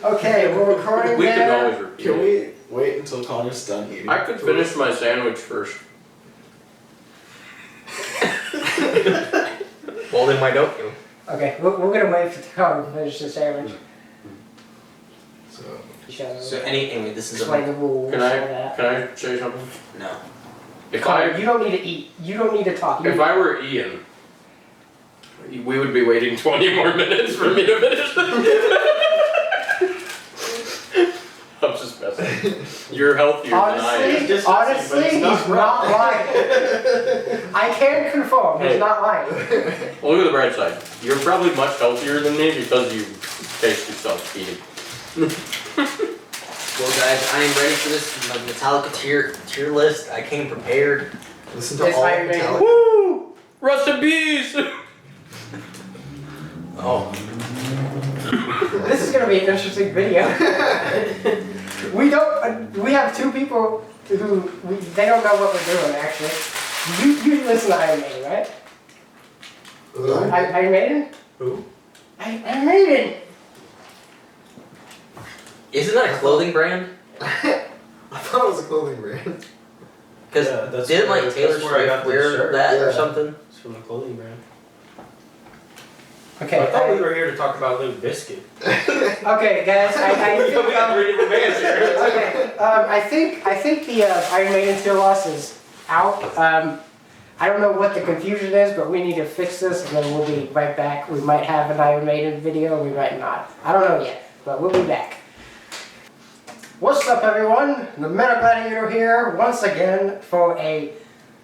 Okay, we're recording We can there. always repeat Can it. we wait until Connor's done eating? I could finish my sandwich first. Well, then why don't you? Okay, we're gonna wait for Connor to finish the sandwich. So anyway, this is Explain the rules. Can all that. I say something? No. If Connor, I you don't need to eat. You don't need to talk. if I were Ian, we would be waiting 20 more minutes for me to finish. I'm just messing. You're healthier than I am. Honestly, he's not lying. I can confirm, he's Hey. not lying. Well, look at the bright side. You're probably much healthier than me because you taste yourself eating. Well, guys, I am ready for this Metallica tier list. I came prepared. Listen to It's all Iron Maiden. Metallica. Woo! Rust in peace! Oh. This is gonna be an interesting video. We have two people who, they don't know what we're doing actually. You listen to Iron Maiden, right? Iron Maiden? Who? Iron Maiden! Isn't that a clothing brand? I thought it was a clothing brand. Because Yeah, that's didn't where- like Taylor that's where I got Swift this wear shirt. that or Yeah. something? It's from the clothing brand. Okay, I thought we were here to talk about Limp Bizkit. okay guys, I We think, got three different bands here. okay, I think the Iron Maiden tier loss is out. I don't know what the confusion is, but we need to fix this and then we'll be right back. We might have an Iron Maiden video, we might not. I don't know yet, but we'll be back. What's up everyone? The Gladiator here once again for a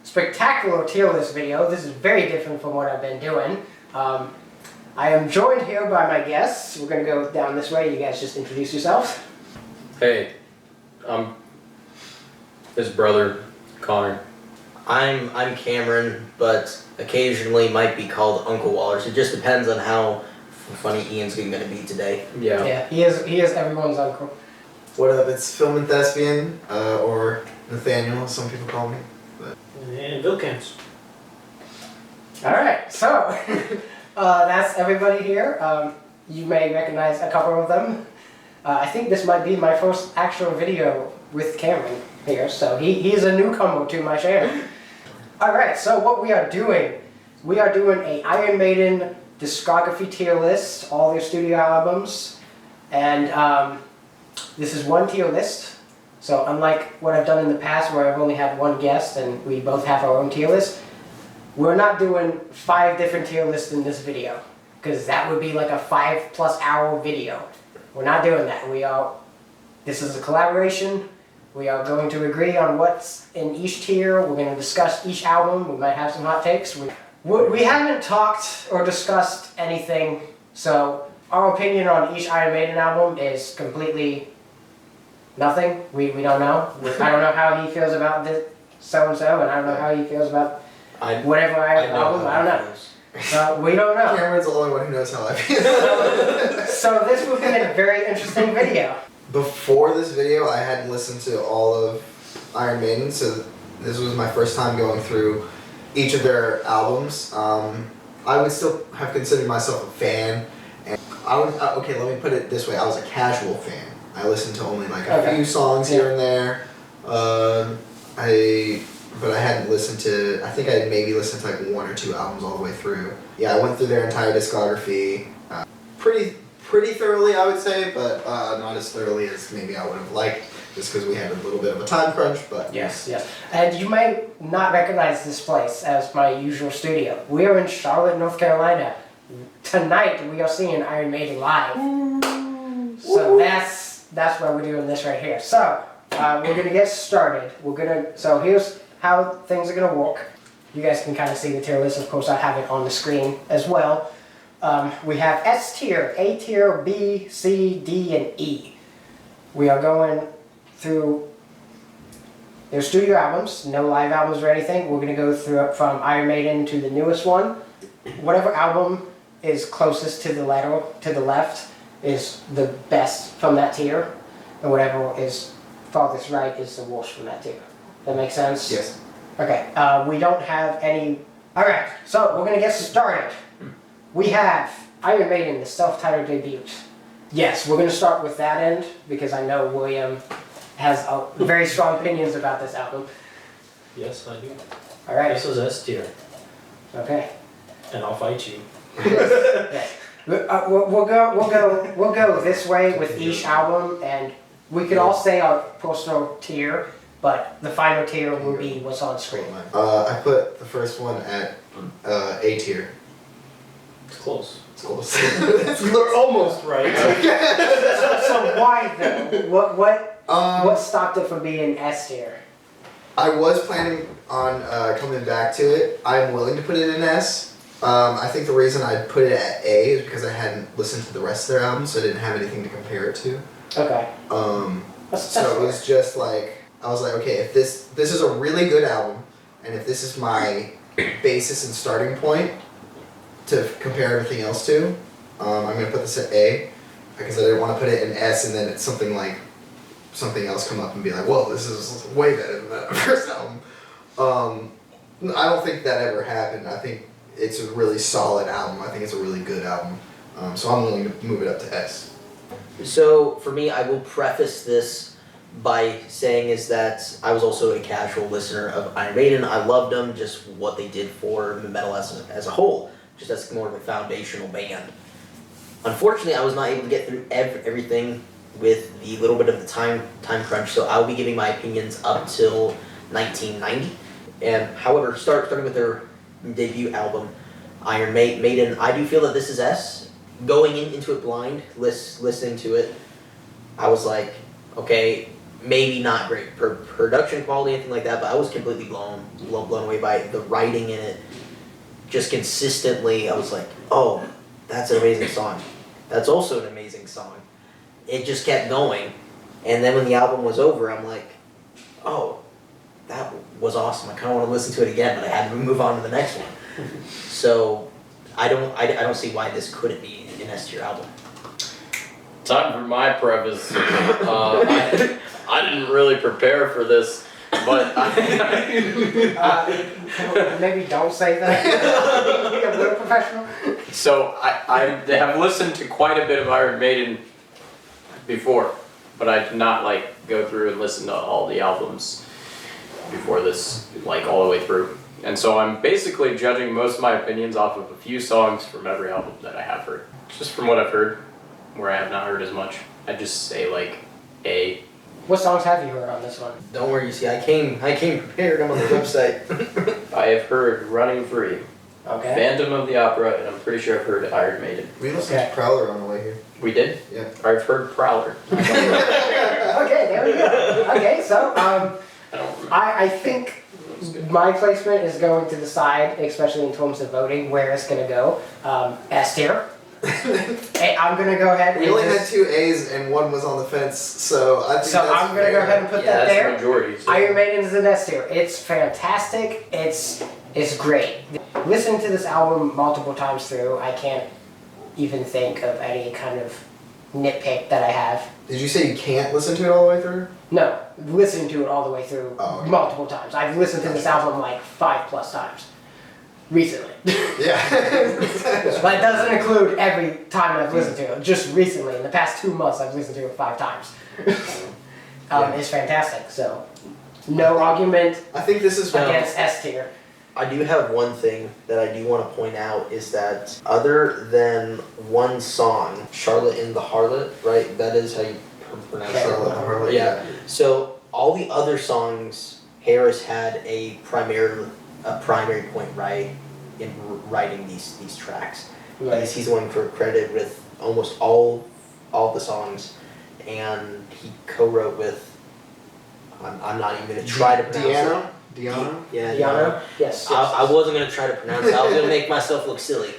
spectacular tier list video. This is very different from what I've been doing. I am joined here by my guests. We're going to go down this way. You guys just introduce yourselves. Hey, I'm his brother, Connor. I'm Cameron, but occasionally might be called Uncle Wallers. It just depends on how funny Ian's going to be today. Yeah. Yeah, he is everyone's uncle. What up? It's Film and Thespian, or Nathaniel, as some people call me. And Vilkins. Alright, so that's everybody here. You may recognize a couple of them. I think this might be my first actual video with Cameron here, so he's a newcomer to my channel. Alright, so what we are doing a Iron Maiden discography tier list, all their studio albums, and this is one tier list. So unlike what I've done in the past where I've only had one guest and we both have our own tier list, we're not doing 5 different tier lists in this video, because that would be like a 5+ hour video. We're not doing that. This is a collaboration. We are going to agree on what's in each tier. We're going to discuss each album. We might have some hot takes. We haven't talked or discussed anything, so our opinion on each Iron Maiden album is completely nothing. We don't know. I don't know how he feels about this so-and-so, and I don't know how he feels about whatever album. I don't know. So we don't know. Cameron's the only one who knows how I feel. So this will be a very interesting video. Before this video, I hadn't listened to all of Iron Maiden, so this was my first time going through each of their albums. I would still have considered myself a fan. And okay, let me put it this way. I was a casual fan. I listened to only like a few songs here and there. But I hadn't listened to, I think I had maybe listened to like 1 or 2 albums all the way through. Yeah, I went through their entire discography pretty thoroughly, I would say, but not as thoroughly as maybe I would have liked, just because we had a little bit of a time crunch, but... Yes. And you might not recognize this place as my usual studio. We are in Charlotte, North Carolina. Tonight we are seeing Iron Maiden live. So that's why we're doing this right here. So we're gonna get started. So here's how things are gonna work. You guys can kind of see the tier list. Of course, I have it on the screen as well. We have S tier, A tier, B, C, D, and E. We are going through their studio albums, no live albums or anything. We're gonna go through it from Iron Maiden to the newest one. Whatever album is closest to the left is the best from that tier, and whatever is farthest right is the worst from that tier. That makes sense? Yes. Okay, we don't have any... Alright, so we're gonna get started. We have Iron Maiden, the self-titled debut. Yes, we're going to start with that end because I know William has very strong opinions about this album. Yes, I do. All right. This is S tier, Okay. and I'll fight you. Yes. We'll go this way with each album, and we could all say our personal tier, but the final tier will be what's on screen. I put the first one at A tier. It's close. It's close. You're almost right. So why though? What Um, stopped it from being S tier? I was planning on coming back to it. I'm willing to put it in S. I think the reason I put it at A is because I hadn't listened to the rest of their albums, so I didn't have anything to compare it to. Okay. That's So it was just like, I was like, okay, if this is a really good album, and if this is my basis and starting point to compare everything else to, I'm gonna put this at A, because I didn't want to put it in S and then it's something else come up and be like, whoa, this is way better than that first album. I don't think that ever happened. I think it's a really solid album. I think it's a really good album. So I'm willing to move it up to S. So for me, I will preface this by saying is that I was also a casual listener of Iron Maiden. I loved them, just what they did for the metal as a whole, just as more of a foundational band. Unfortunately, I was not able to get through everything with the little bit of the time crunch, so I'll be giving my opinions up till 1990. And however, starting with their debut album, Iron Maiden, I do feel that this is S. Going into it blind, listening to it, I was like, okay, maybe not great production quality, anything like that, but I was completely blown away by the writing in it. Just consistently, I was like, oh, that's an amazing song. That's also an amazing song. It just kept going, and then when the album was over, I'm like, oh, that was awesome. I kind of want to listen to it again, but I had to move on to the next one. So I don't see why this couldn't be an S tier album. Time for my preface. I didn't really prepare for this, but Maybe don't say that. Be a little professional. so I have listened to quite a bit of Iron Maiden before, but I did not go through and listen to all the albums before this, all the way through. And so I'm basically judging most of my opinions off of a few songs from every album that I have heard. Just from what I've heard, where I have not heard as much, I just say A. What songs have you heard on this one? Don't worry, you see, I came prepared. I'm on the website. I have heard Running Free, Okay. Phantom of the Opera, and I'm pretty sure I've heard Iron Maiden. We listened Okay. to Prowler on the way here. We did? Yeah. I've heard Prowler. Okay, there we go. Okay, so I don't remember. I think my placement is going to decide, especially in terms of voting, where it's going to go. S tier. Hey, I'm going to go ahead and We only had just, 2 A's and 1 was on the fence, so I think so that's I'm going to go fair. ahead and put Yeah, that that's there. the majority. So. Iron Maiden is an S tier. It's fantastic. It's great. Listening to this album multiple times through, I can't even think of any kind of nitpick that I have. Did you say you can't listen to it all the way through? No, listening to it all the way through Oh, okay. multiple times. I've listened to this album 5+ times recently. Yeah. But it doesn't include every time I've listened to it. Just recently, in the past 2 months, I've listened to it 5 times. It's fantastic. So, no argument I think this is against S tier. I do have one thing that I do want to point out is that other than one song, Charlotte and the Harlot, right? That is how you pronounce it. Charlotte the Harlot, Yeah. So all the other songs, Harris had a primary point, right, in writing these tracks. He's the one for credit with almost all the songs, and he co-wrote with. I'm not even gonna try to pronounce it. Diano? Yeah, Diana? Yes. I wasn't going to try to pronounce it. I was going to make myself look silly.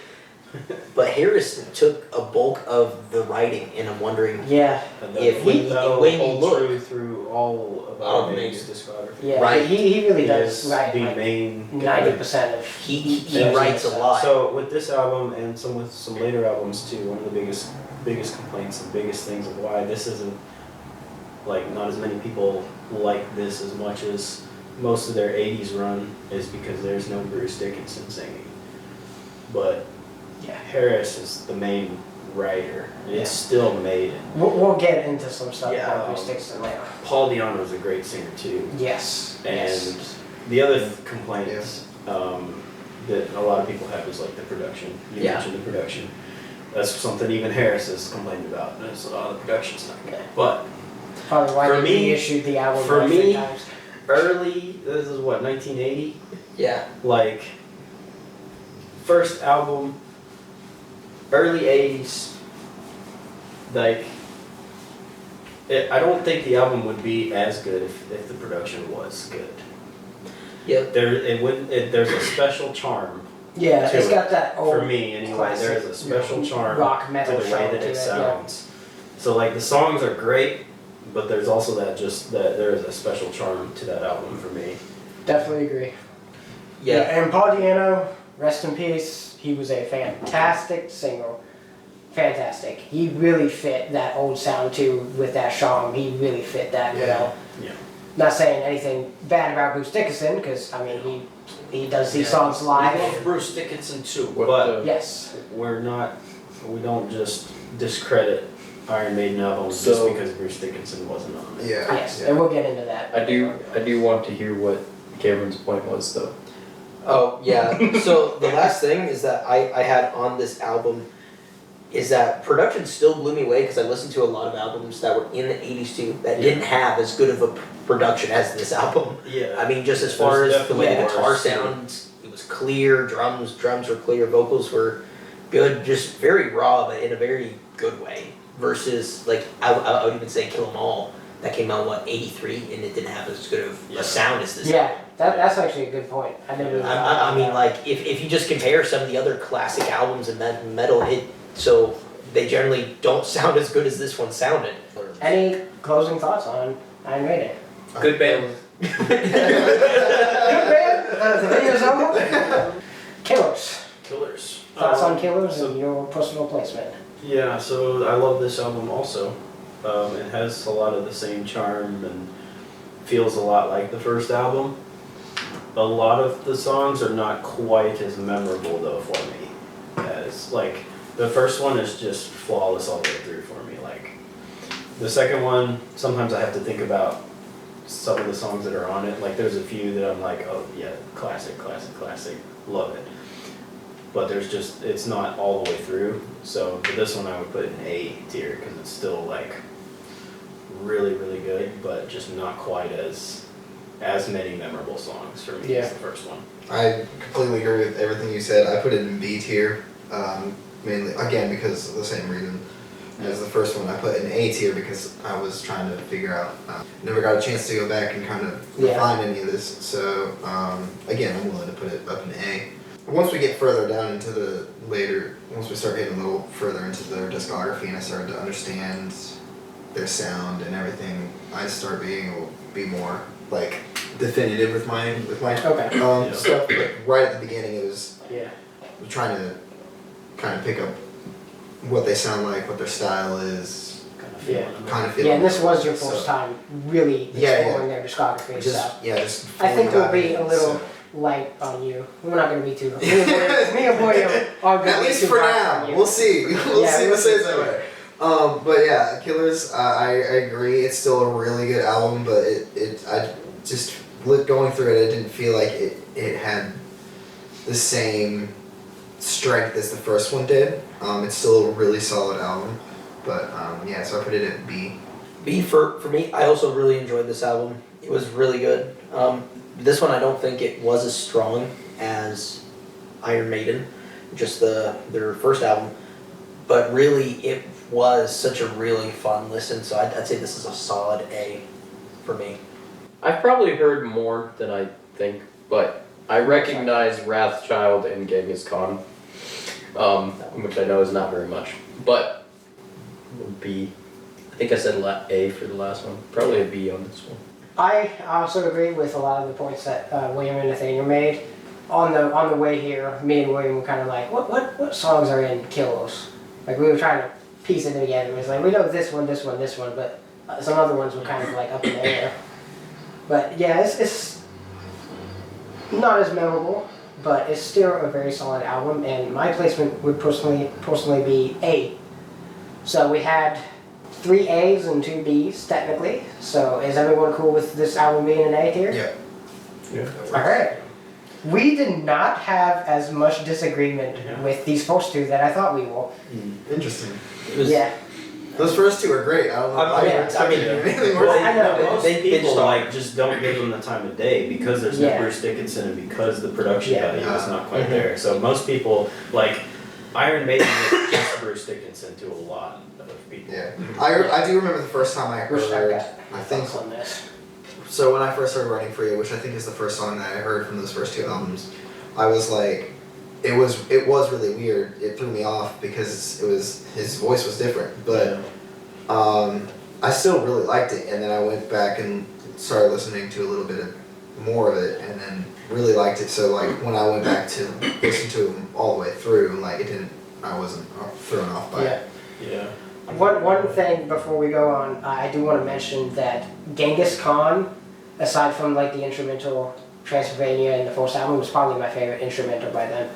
But Harris took a bulk of the writing, and I'm wondering, Yeah, And If when when you look- true through all of All Iron the Maiden's discography. yeah. Right. He really He does is write the like main 90% of. he Yeah, writes a lot. So with this album and with some later albums too, one of the biggest complaints and biggest things of why this isn't not as many people like this as much as most of their 80s run is because there's no Bruce Dickinson singing. But Yeah. Harris is the main writer. It's still Maiden. We'll get into some stuff Yeah, about Bruce Dickinson later. Paul Di'Anno is a great singer too. Yes. And Yes. the other complaint that a lot of people have is like the production. You Yeah. mentioned the production. That's something even Harris has complained about. Is the production's not good. But Probably why for they me- reissued the album for like me- 3 times. early, this is what, 1980? Yeah. Like, first album, early 80s, like, I don't think the album would be as good if the production was good. Yep. There's a special charm Yeah, to it's it. got that old For me, anyway, there is a special charm rock to metal the way sound that to it it, sounds. So like the songs are great, but there's also that there is a special charm to that album for me. Definitely agree. Yeah. And Paul Di'Anno, rest in peace. He was a fantastic singer. Fantastic. He really fit that old sound too with that charm. He really fit that well. Yeah. Not saying anything bad about Bruce Dickinson, because I mean he does these songs I live. love Bruce Dickinson too. But Yes. we don't just discredit Iron Maiden albums just So- because Bruce Dickinson wasn't on it. Yeah. Yes. yeah. And we'll get into that. I do want to hear what Cameron's point was though. Oh, yeah. So the last thing is that I had on this album is that production still blew me away because I listened to a lot of albums that were in the 80s too that didn't have as good of a production as this album. Yeah. I mean, just as far There's as the way the definitely guitar worse, too. sounds, it was clear, drums were clear, vocals were good, just very raw, but in a very good way. Versus, like, I would even say Kill 'Em All, that came out, what, 83, and it didn't have as good of Yeah. a sound as this Yeah, album. that's actually a good point. I never. Really thought I about mean, that. like, if you just compare some of the other classic albums in metal, so they generally don't sound as good as this one sounded. Any closing thoughts on Iron Maiden? Good band. Good band. The video's over. Killers. Killers. Thoughts on Killers so- and your personal placement. Yeah, so I love this album also. It has a lot of the same charm and feels a lot like the first album. A lot of the songs are not quite as memorable though for me as like the first one is just flawless all the way through for me. Like the second one, sometimes I have to think about some of the songs that are on it. Like there's a few that I'm like, oh yeah, classic, love it. But it's not all the way through. So for this one I would put an A tier because it's still like really, really good, but just not quite as many memorable songs for me as the first one. I completely agree with everything you said. I put it in B tier, mainly again because of the same reason as the first one. I put it in A tier because I was trying to figure out. Never got a chance to go back and kind of refine any of this. So again, I'm willing to put it up in A. Once we get further down into the once we start getting a little further into their discography and I started to understand their sound and everything, I start being able to be more like definitive with my Okay. stuff. But right at the beginning, it was Yeah. trying to kind of pick up what they sound like, what their style is, Kind of Yeah. feeling them. kind of feel. Yeah, and this was your So, first time really Yeah, exploring their discography and stuff. just. I think fully we'll be diving a in, little so. light on you. We're not going to be too. Me and Boy are going At to be least too for hard now, on you. we'll see. We'll Yeah, see we'll what says see. that way. But yeah, Killers. I agree. It's still a really good album, but I just going through it, I didn't feel like it had the same strength as the first one did. It's still a really solid album, but yeah, so I put it at B. B for me, I also really enjoyed this album. It was really good. This one I don't think it was as strong as Iron Maiden, just their first album, but really it was such a really fun listen, so I'd say this is a solid A for me. I've probably heard more than I think, but I recognize Wrathchild and Genghis Khan, which I know is not very much. But B, I think I said A for the last one. Probably a B on this one. I also agree with a lot of the points that William and Nathaniel made. On the way here, me and William were kind of like, what songs are in Killers? Like we were trying to piece it together. It was like we know this one, but some other ones were kind of like up in the air. But yeah, it's not as memorable, but it's still a very solid album. And my placement would personally be A So we had 3 A's and 2 B's technically. So is everyone cool with this album being an A tier? Yeah. Yeah. Alright. We did not have as much disagreement with these first two that I thought we will. Interesting. It was, Yeah. Those first two are great. I don't know. I mean, anything Well, worse. I know. Most They people start- like just don't give them the time of day because there's Yeah. no Bruce Dickinson and because the production Yeah. value is not quite Mhm. there. So most people like Iron Maiden is just Bruce Dickinson to a lot of people. Yeah. I do remember the first time I Wish I heard. got I my think thoughts on this. so. When I first started Running Free, which I think is the first song that I heard from those first two albums, I was like, it was really weird. It threw me off because his voice was different, but. I still really liked it, and then I went back and started listening to a little bit more of it, and then really liked it. So like when I went back to listen to it all the way through, like I wasn't thrown off by it. Yeah. One thing before we go on, I do want to mention that Genghis Khan, aside from like the instrumental Transylvania and the first album, was probably my favorite instrumental by them.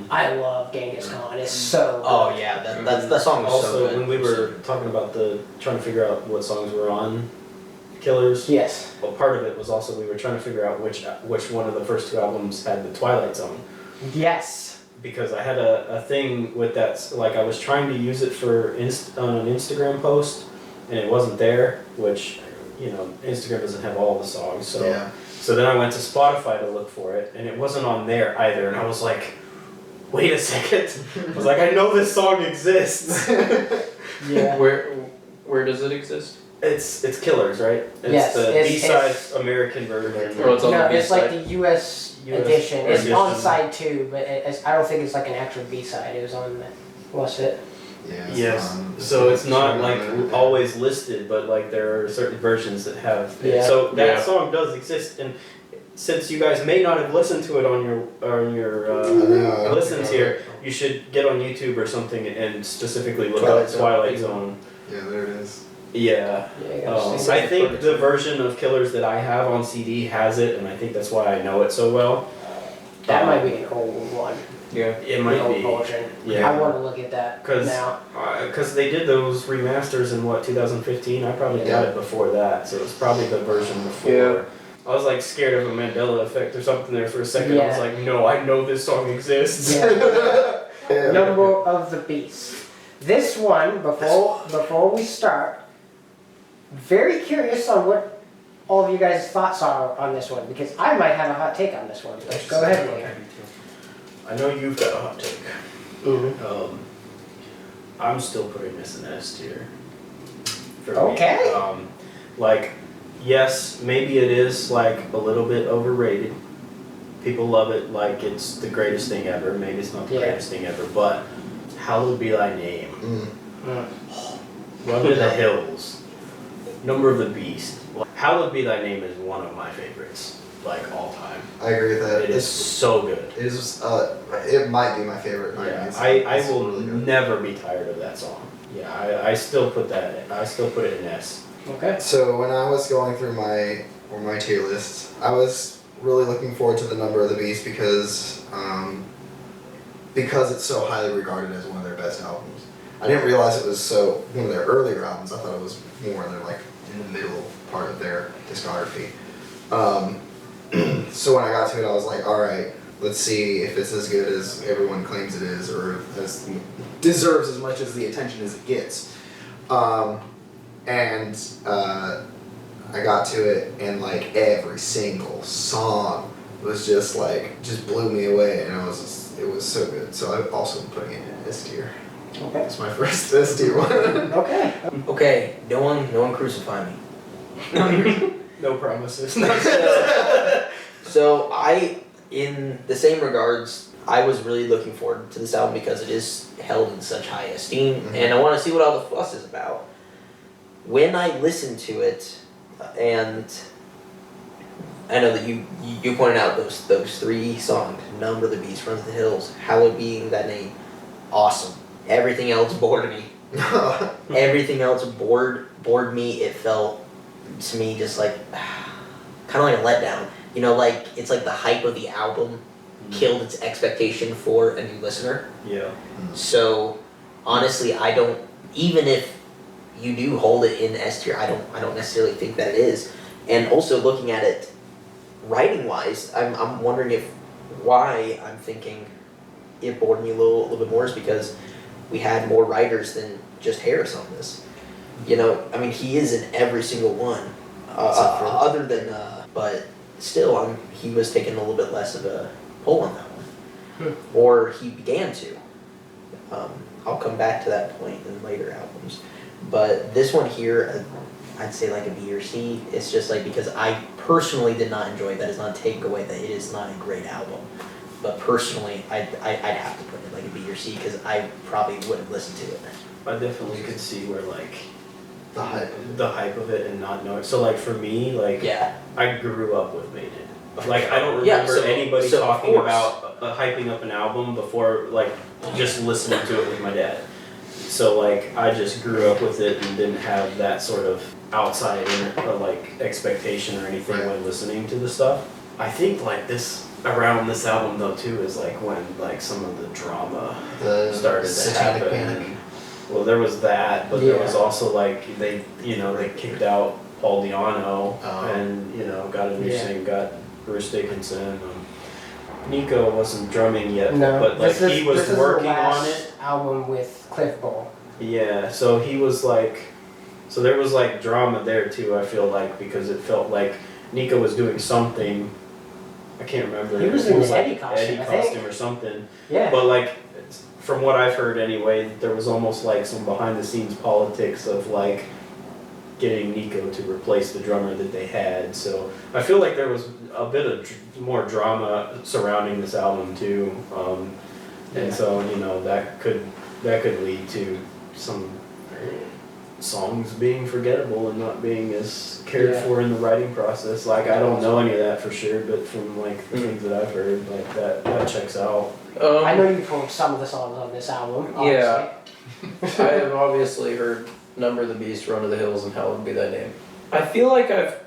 I love Genghis Khan. It's so good. oh yeah, that song was Also, so good. when we were talking about trying to figure out what songs were on Killers, Yes. well, part of it was also we were trying to figure out which one of the first two albums had the Twilight Zone. Yes. Because I had a thing with that, like I was trying to use it for on an Instagram post, and it wasn't there, which, you know, Instagram doesn't have all the songs, so Yeah. so then I went to Spotify to look for it, and it wasn't on there either, and I was like, wait a second, I was like, I know this song exists. Yeah. Where does it exist? It's Killers, right? It's Yes, the it's- B-side American version. Or it's on No, the it's like B-side? the US US edition. It's on edition. side 2, but I don't think it's like an actual B-side. It was on the, what's it? Yeah. Yes, so it's not like always listed, but like there are certain versions that have it. Yeah. So that Yeah. song does exist, and since you guys may not have listened to it on your I know. listens here, you should get on YouTube or something and specifically look Twilight up Zone. Twilight Zone. Yeah, there it is. Yeah. Yeah, you gotta see I it. think the version of Killers that I have on CD has it, and I think that's why I know it so well. That might be an old one. Yeah. It The might old be. version. Yeah. I want to look at that 'Cause- now. Because they did those remasters in 2015. I probably got Yeah. it before that, so it's probably the version before. Yeah. I was like scared of a Mandela effect or something there for a second. I was Yeah. like, no, I know this song exists. Yeah. Yeah. Number of the Beast. This one, before we start, very curious on what all of you guys' thoughts are on this one, because I might have a hot take on this one. But go ahead, William. I know you've got a hot take. Mm-hmm. I'm still putting this in S tier. For me. Okay. Like, yes, maybe it is like a little bit overrated. People love it like it's the greatest thing ever. Maybe it's not the Yeah. greatest thing ever, but hallowed be thy name. Mm. Run to the hills. Number of the beast. Hallowed be thy name is one of my favorites, like all time. I agree with that. It is so good. It is. It might be my favorite. Iron Yeah, Maiden song. I It's will really good. never be tired of that song. Yeah, I still put that. I still put it in S. Okay. So when I was going through my tier list, I was really looking forward to the Number of the Beast because it's so highly regarded as one of their best albums. I didn't realize it was one of their earlier albums. I thought it was more in their like in the middle part of their discography. So when I got to it, I was like, all right, let's see if it's as good as everyone claims it is, or as deserves as much as the attention as it gets. And I got to it, and like every single song was just blew me away, and it was so good. So I'm also putting it in S tier. Okay. It's my first S tier one. Okay. Okay, no one crucify me. No promises. So in the same regards, I was really looking forward to this album because it is held in such high esteem, Mhm. and I want to see what all the fuss is about. When I listened to it, and I know that you pointed out those 3 songs: Number of the Beast, Run to the Hills, Hallowed Being Thy Name, awesome. Everything else bored me. Everything else bored me. It felt to me just like kind of like a letdown. You know, like it's like the hype of the album killed its expectation for a new listener. Yeah. So honestly, I don't even if you do hold it in S tier, I don't necessarily think that it is. And also looking at it writing wise, I'm wondering if why I'm thinking it bored me a little bit more is because we had more writers than just Harris on this. You know, I mean, he is in every single one, other than, but still, he was taking a little bit less of a pull on that one, or he began to. I'll come back to that point in later albums, but this one here, I'd say like a B or C. It's just like because I personally did not enjoy it. That is not a takeaway that it is not a great album, but personally, I'd have to put it like a B or C because I probably wouldn't listen to it. I definitely could see where like The hype of it and not knowing. So like for me, like Yeah. I grew up with Maiden. Like I don't Yeah, remember so- anybody so of talking course. about hyping up an album before like just listening to it with my dad. So like I just grew up with it and didn't have that sort of outside like expectation or anything Right. when listening to the stuff. I think like around this album though too is like when like some of the drama The started to Satanic happen. Panic. Well, there was that, but there Yeah. was also like they kicked out Paul Di'Anno Oh. and got a new Yeah. singer, got Bruce Dickinson. Nico wasn't drumming yet, No, but like this he was is working the last on it. album with Cliff Ball. Yeah, so he was like, so there was like drama there too. I feel like because it felt like Nico was doing something. I can't remember. He was It in like an Eddie costume, Eddie I think. costume or something. Yeah. But like, from what I've heard anyway, there was almost like some behind the scenes politics of like getting Nico to replace the drummer that they had. So I feel like there was a bit of more drama surrounding this album too. And so that could lead to some songs being forgettable and not being as cared for in the writing process. Like I don't know any of that for sure, but from like the things that I've heard, like that checks out. I know you pulled some of the songs on this album. Yeah. I have obviously heard Number of the Beast, Run to the Hills, and Hallowed Be Thy Name. I feel like I've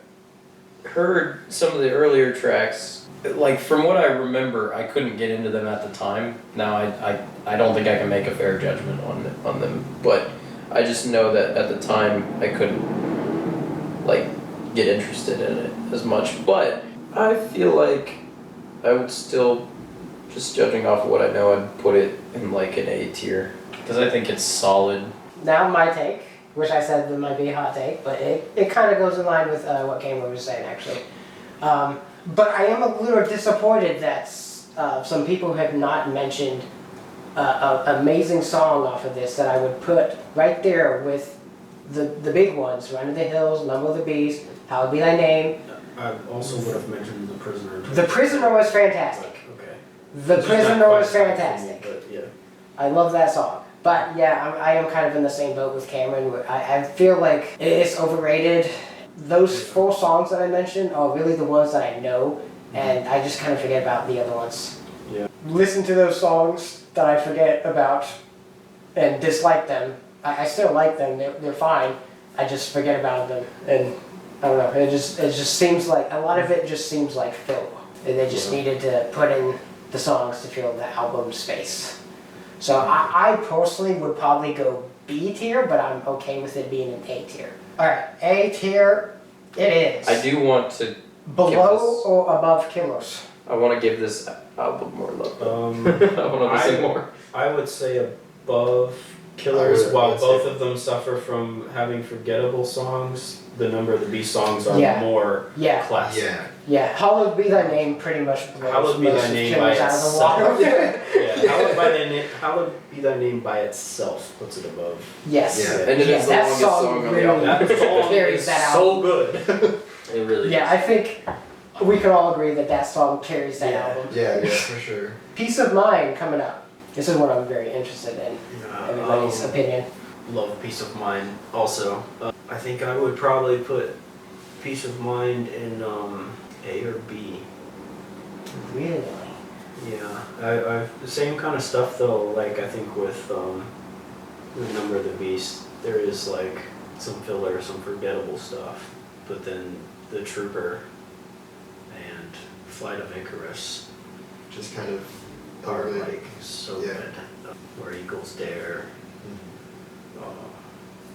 heard some of the earlier tracks. Like from what I remember, I couldn't get into them at the time. Now I don't think I can make a fair judgment on them, but I just know that at the time I couldn't like get interested in it as much. But I feel like I would still, just judging off of what I know, I'd put it in like an A tier because I think it's solid. Now my take, which I said might be a hot take, but it kind of goes in line with what Cameron was saying actually. But I am a little disappointed that some people have not mentioned an amazing song off of this that I would put right there with the big ones, Run to the Hills, Number of the Beast, Hallowed Be Thy Name. I also would have mentioned The Prisoner. The Prisoner was fantastic. Okay. The It's just not Prisoner quite was as high for me, fantastic. but yeah. I love that song. But yeah, I am kind of in the same boat with Cameron. I feel like it's overrated. Those 4 songs that I mentioned are really the ones that I know, and I just kind of forget about the other ones. Yeah. Listen to those songs that I forget about and dislike them. I still like them, they're fine. I just forget about them, and I don't know, it just seems like, a lot of it just seems like fill. And they just needed to put in the songs to fill the album space. So I personally would probably go B tier, but I'm okay with it being an A tier. Alright, A tier it is. I do want to. Below this- or above Killers? I want to give this album more love. I want to listen more. I would say above Killers, I while would both say- of them suffer from having forgettable songs. The Number of the Beast songs are Yeah. more Yeah. classic. Yeah. Yeah, Hallowed Be Thy Name pretty much blows Hallowed Be most Thy of Name Killers by out of the itself. water. Yeah, Hallowed Be Thy Name by itself puts it above. Yes. Yeah. And it Yeah, is the that longest song song on the really- album. That song Carries is that so good. It really Yeah, is. I think we can all agree that song carries that Yeah. album. Yeah, for sure. Peace of Mind coming up. This is what I'm very interested in. Everybody's opinion. Love Peace of Mind also. I think I would probably put Peace of Mind in A or B. Really? Yeah, I've the same kind of stuff though. Like I think with Number of the Beast, there is like some filler, some forgettable stuff, but then the Trooper and Flight of Icarus Just kind of are really like so yeah. good. Where Eagles Dare,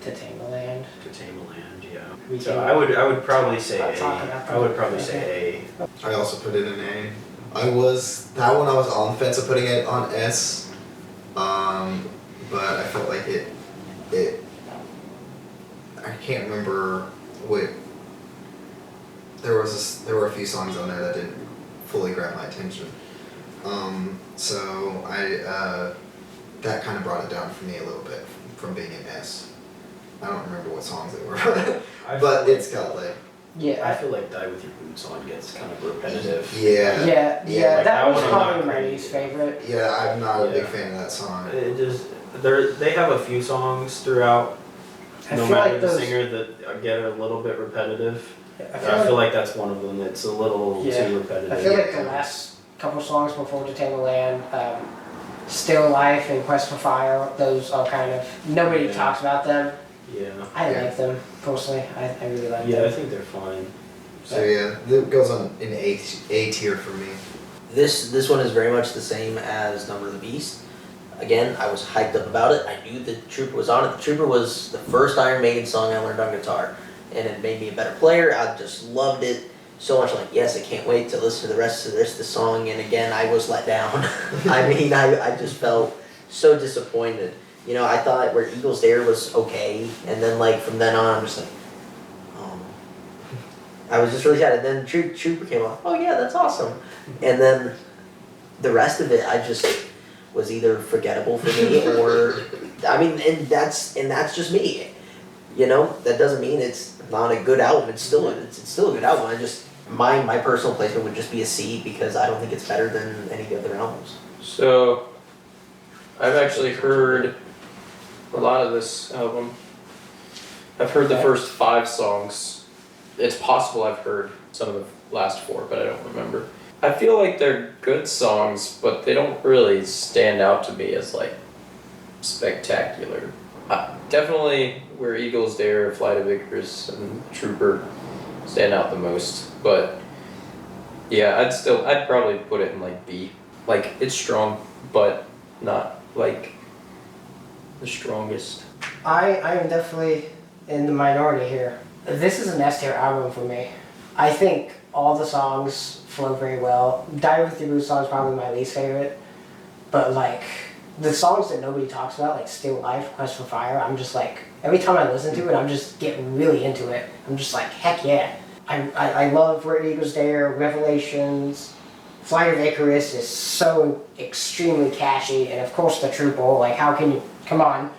To Tame the Land. To Tame the Land, yeah. We So can I would probably say talk A. about I would that. probably say I also put it in A. I was on the fence of putting it on S, but I felt like it. I can't remember what. There were a few songs on there that didn't fully grab my attention. So that kind of brought it down for me a little bit from being an S. I don't remember what songs they were, I but feel it's got like. Yeah. I feel like Die With Your Boots On gets kind of repetitive. Yeah. Yeah, like that that was one I'm probably not my crazy. least favorite. Yeah, I'm not a big Yeah. fan of that song. It just they have a few songs throughout, I no feel matter like the those. singer, that get a little bit repetitive. I I feel like that's one of them. It's a little Yeah. too repetitive. I feel like the last couple songs before To Tame the Land, Still Life and Quest for Fire, those are kind of, nobody Yeah. talks about them. Yeah. I Yeah. like them, personally. I really like Yeah, I them. think they're fine. So yeah, it goes on in A tier for me. This one is very much the same as Number of the Beast. Again, I was hyped up about it. I knew the Trooper was on it. The Trooper was the first Iron Maiden song I learned on guitar, and it made me a better player. I just loved it so much. Like, yes, I can't wait to listen to the rest of the song. And again, I was let down. I mean, I just felt so disappointed. You know, I thought Where Eagles Dare was okay, and then like from then on, I'm just like, I was just really sad. And then Trooper came off. Oh yeah, that's awesome. And then the rest of it, I just was either forgettable for me or, I mean, and that's just me. You know, that doesn't mean it's not a good album. It's still a good album. I just my personal placement would just be a C because I don't think it's better than any of the other albums. So, I've actually heard a lot of this album. I've heard the first 5 songs. It's possible I've heard some of the last 4, but I don't remember. I feel like they're good songs, but they don't really stand out to me as like spectacular. Definitely Where Eagles Dare, Flight of Icarus, and Trooper stand out the most. But yeah, I'd probably put it in like B. Like, it's strong, but not like the strongest. I am definitely in the minority here. This is an S tier album for me. I think all the songs flow very well. Die With Your Boots song is probably my least favorite. But like, the songs that nobody talks about, like Still Life, Quest for Fire, I'm just like, every time I listen to it, I'm just getting really into it. I'm just like, heck yeah. I love Where Eagles Dare, Revelations, Flight of Icarus is so extremely catchy, and of course the Trooper, like how can you, come on,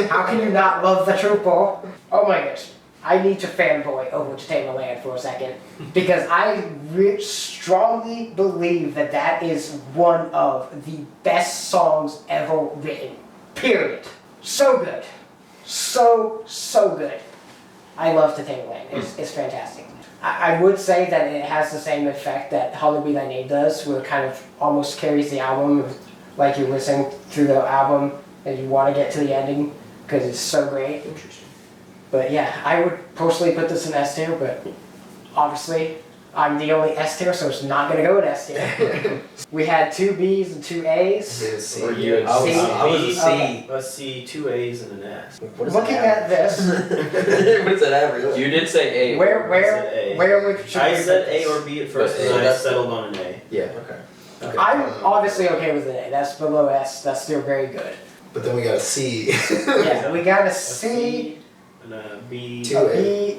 how can you not love the Trooper? Oh my gosh, I need to fanboy over To Tame the Land for a second, because I strongly believe that that is one of the best songs ever written, period. So good, so good. I love To Tame the Land, it's fantastic. I would say that it has the same effect that Hallowed Be Thy Name does, where it kind of almost carries the album, like you're listening through the album and you want to get to the ending because it's so great. Interesting. But yeah, I would personally put this in S tier, but obviously I'm the only S tier, so it's not going to go in S tier. We had 2 Bs and 2 As. Yes, Or you had I was, C. I was a C. Okay. A C, 2 A's, and an S. What is Looking that at this, what is that average? You did say A. where said A. would should I we said put A this? or B at first, But and I that's- settled on an A. Yeah. Okay. I'm obviously okay with an A. That's below S. That's still very good. But then we got a C. Yeah, we got a A C, and a B. Two. a B,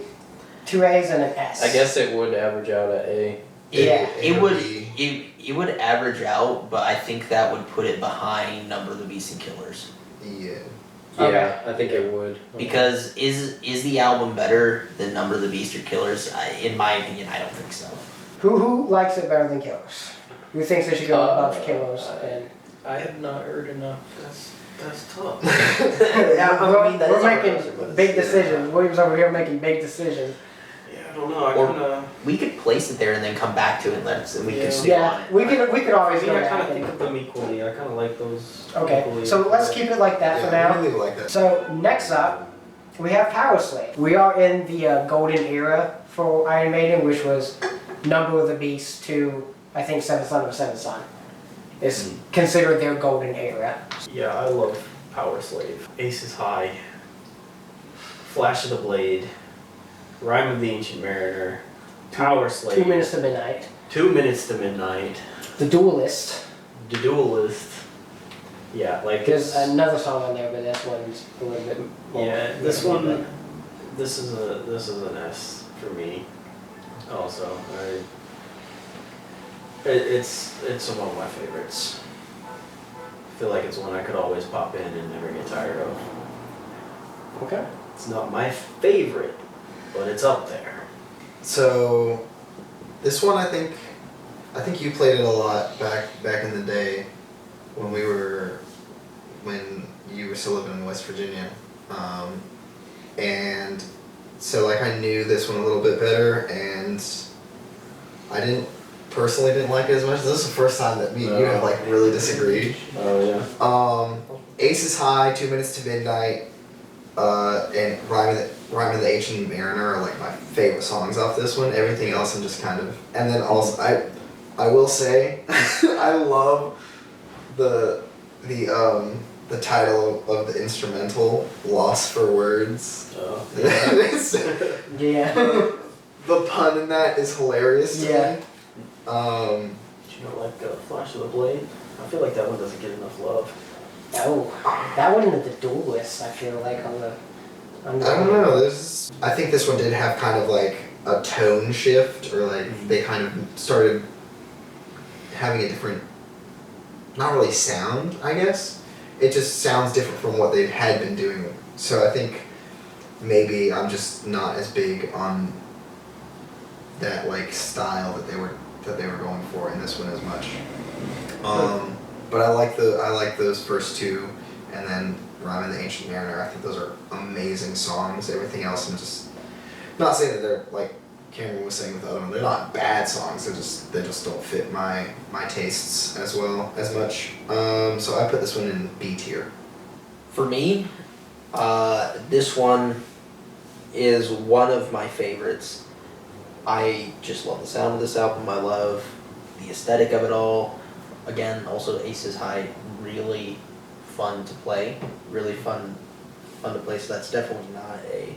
2 A's, and an S. I guess it would average out at A. Yeah, It would average out, but I think that would put it behind Number of the Beast and Killers. Yeah. Okay. Yeah, I think it would. Because is the album better than Number of the Beast or Killers? In my opinion, I don't think so. Who likes it better than Killers? Who thinks they should go above Killers? And I have not heard enough. That's tough. Yeah, I mean, that is we're a hard answer, making but big it's- decisions. William's over here making big decisions. Yeah, I don't know. I Or- kind of. We could place it there and then come back to it and we Yeah. can stew on Yeah, it. we could always I go kind back. of think and- of them equally. I kind of like those. Okay, equally. so let's keep it like that for Yeah, now. we leave it like that. So next up, we have Power Slave. We are in the golden era for Iron Maiden, which was Number of the Beast to, I think, Seventh Son of a Seventh Son. It's considered their golden era. Yeah, I love Power Slave. Ace is high. Flash of the Blade, Rime of the Ancient Mariner, Power Slave, 2 Minutes to Midnight, 2 Minutes to Midnight, The Duelist. The Duelist. Yeah, like There's another song on there, but this one's a little bit more. yeah, this one. This is an S for me. Also, it's one of my favorites. I feel like it's one I could always pop in and never get tired of. Okay. It's not my favorite, but it's up there. So, this one I think you played it a lot back in the day when you were still living in West Virginia, and so like I knew this one a little bit better, and I personally didn't like it as much. This is the first time that me and you have like really disagreed. Oh yeah. Aces High, 2 Minutes to Midnight, and Rime of the Ancient Mariner are like my favorite songs off this one. Everything else I'm just kind of, and then also I will say I love the title of the instrumental, Lost for Words. Oh. Yeah. The pun in that is hilarious to Yeah. me. Do you not like Flash of the Blade? I feel like that one doesn't get enough love. Oh, that one with The Duelist, I feel like on the. I don't know. I think this one did have kind of like a tone shift, or like they kind of started having a different, not really sound, I guess. It just sounds different from what they had been doing. So I think maybe I'm just not as big on that like style that they were going for in this one as much. But I like those first two, and then Rime of the Ancient Mariner. I think those are amazing songs. Everything else, I'm just not saying that they're like Cameron was saying with the other one. They're not bad songs. They just don't fit my tastes as much. So I put this one in B tier. For me, this one is one of my favorites. I just love the sound of this album. I love the aesthetic of it all. Again, also Aces High, really fun to play. Really fun to play. So that's definitely not a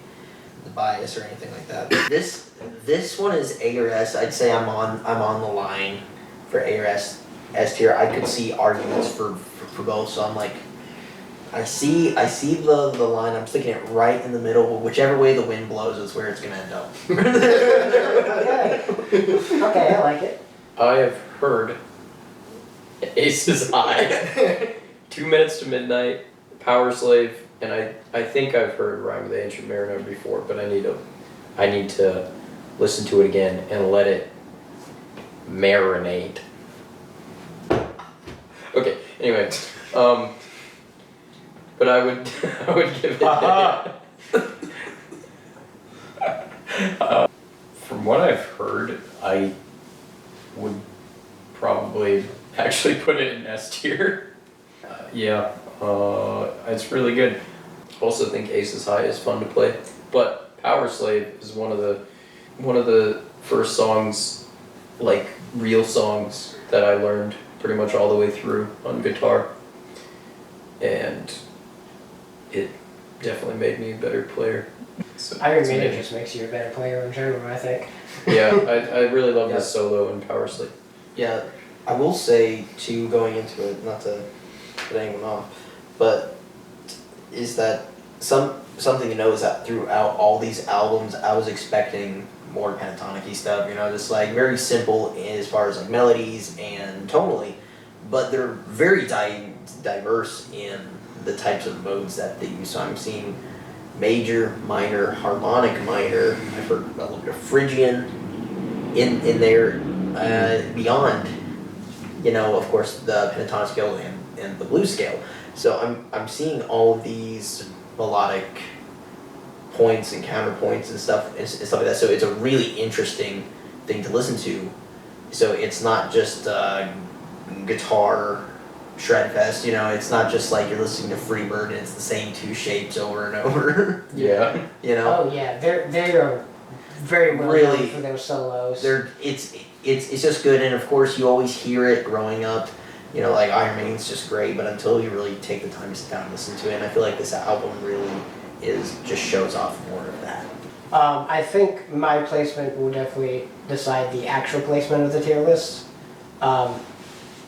bias or anything like that. But this one is A or S. I'd say I'm on the line for A or S tier. I could see arguments for both. So I'm like, I see the line. I'm sticking it right in the middle. Whichever way the wind blows is where it's gonna end up. Okay, I like it. I have heard Aces High, 2 Minutes to Midnight, Power Slave, and I think I've heard Rime of the Ancient Mariner before, but I need to listen to it again and let it marinate. Okay, anyway, but I would give it from what I've heard, I would probably actually put it in S tier. It's really good. Also think Aces High is fun to play, but Power Slave is one of the first songs, like real songs, that I learned pretty much all the way through on guitar, and it definitely made me a better player. So Iron Maiden just makes you a better player in general, I think. Yeah, I really love this solo in Power Slave. Yeah, I will say too, going into it, not to put anyone off, but is that something to know is that throughout all these albums, I was expecting more pentatonic-y stuff, just like very simple as far as like melodies and tonally, but they're very diverse in the types of modes that they use. So I'm seeing major, minor, harmonic minor. I've heard a little bit of Phrygian in there, beyond, of course, the pentatonic scale and the blues scale. So I'm seeing all of these melodic points and counterpoints and stuff like that. So it's a really interesting thing to listen to. So it's not just guitar shred fest, it's not just like you're listening to Freebird and it's the same two shapes over and over. Yeah. Oh yeah, they are very well Really, known for their solos. It's just good, and of course you always hear it growing up. Like Iron Maiden's just great, but until you really take the time to sit down and listen to it, and I feel like this album really just shows off more of that. I think my placement will definitely decide the actual placement of the tier list.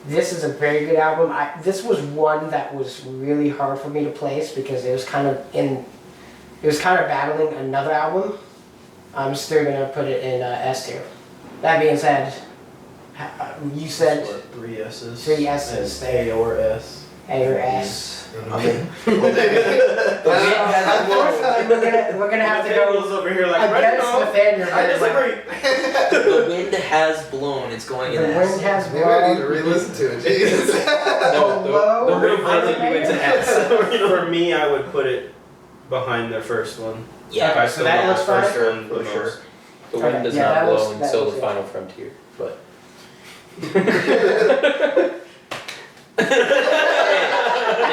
This is a very good album. This was one that was really hard for me to place because it was kind of battling another album. I'm still gonna put it in S tier. That being said, you said What, 3 S's? 3 S's And there. A or S. A or S. Unfortunately, We're gonna have to Nathaniel's go over here like, against "Right, no, Nathaniel. I disagree. The wind has blown. It's going in The S. wind has maybe I need to blown. re-listen to it. Jesus. Below the wind hasn't you into S. For me, I would put it behind their first one. Yeah. Okay, I so still that love looks the first fine? one the For sure. most. The wind Okay, does yeah, not that blow looks- that until looks the good. final frontier, but.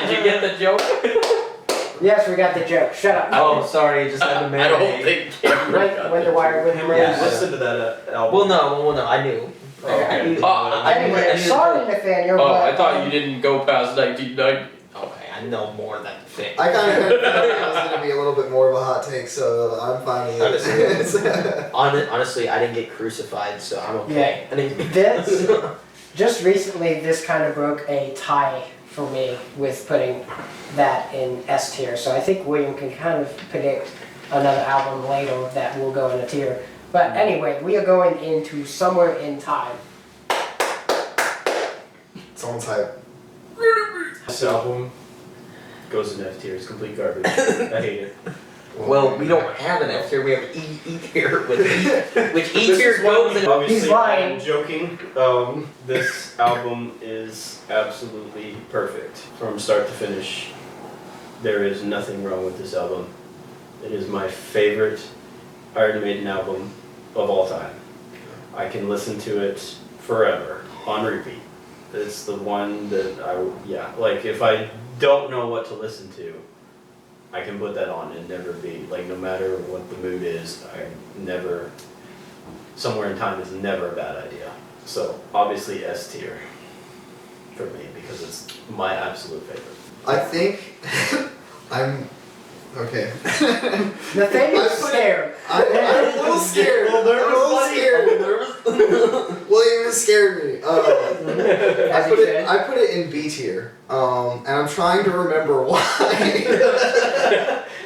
Did you get the joke? Yes, we got the joke. Shut up. Oh, sorry, just had to I don't think Cameron Right got when the joke. wire with Cameron, Yeah. listen to that album. Well, no, I knew. Okay. I Anyway, knew- sorry, Nathaniel. Oh, but, I thought you didn't go past 1990. Okay, I know more than thing. I kind of felt like it was going to be a little bit more of a hot take, so I'm fine with it. Honestly, I didn't get crucified, so I'm okay. I didn't. This, just recently, this kind of broke a tie for me with putting that in S tier. So I think William can kind of predict another album later that will go in a tier. But anyway, we are going into Somewhere in Time. Someone's hype. This album goes in F tier. It's complete garbage. I hate it. Well, we don't have an F tier. We have E tier, which E This tier is one- goes in. Obviously, He's lying. I'm joking. This album is absolutely perfect from start to finish. There is nothing wrong with this album. It is my favorite Iron Maiden album of all time. I can listen to it forever on repeat. It's the one that like if I don't know what to listen to, I can put that on and never be, like, no matter what the mood is, Somewhere in Time is never a bad idea. So, obviously S tier for me, because it's my absolute favorite. I think I'm okay. Nathaniel's I put it- scared. I'm a little scared. I'm a little scared. William has scared me. As he should. I put it in B tier, and I'm trying to remember why.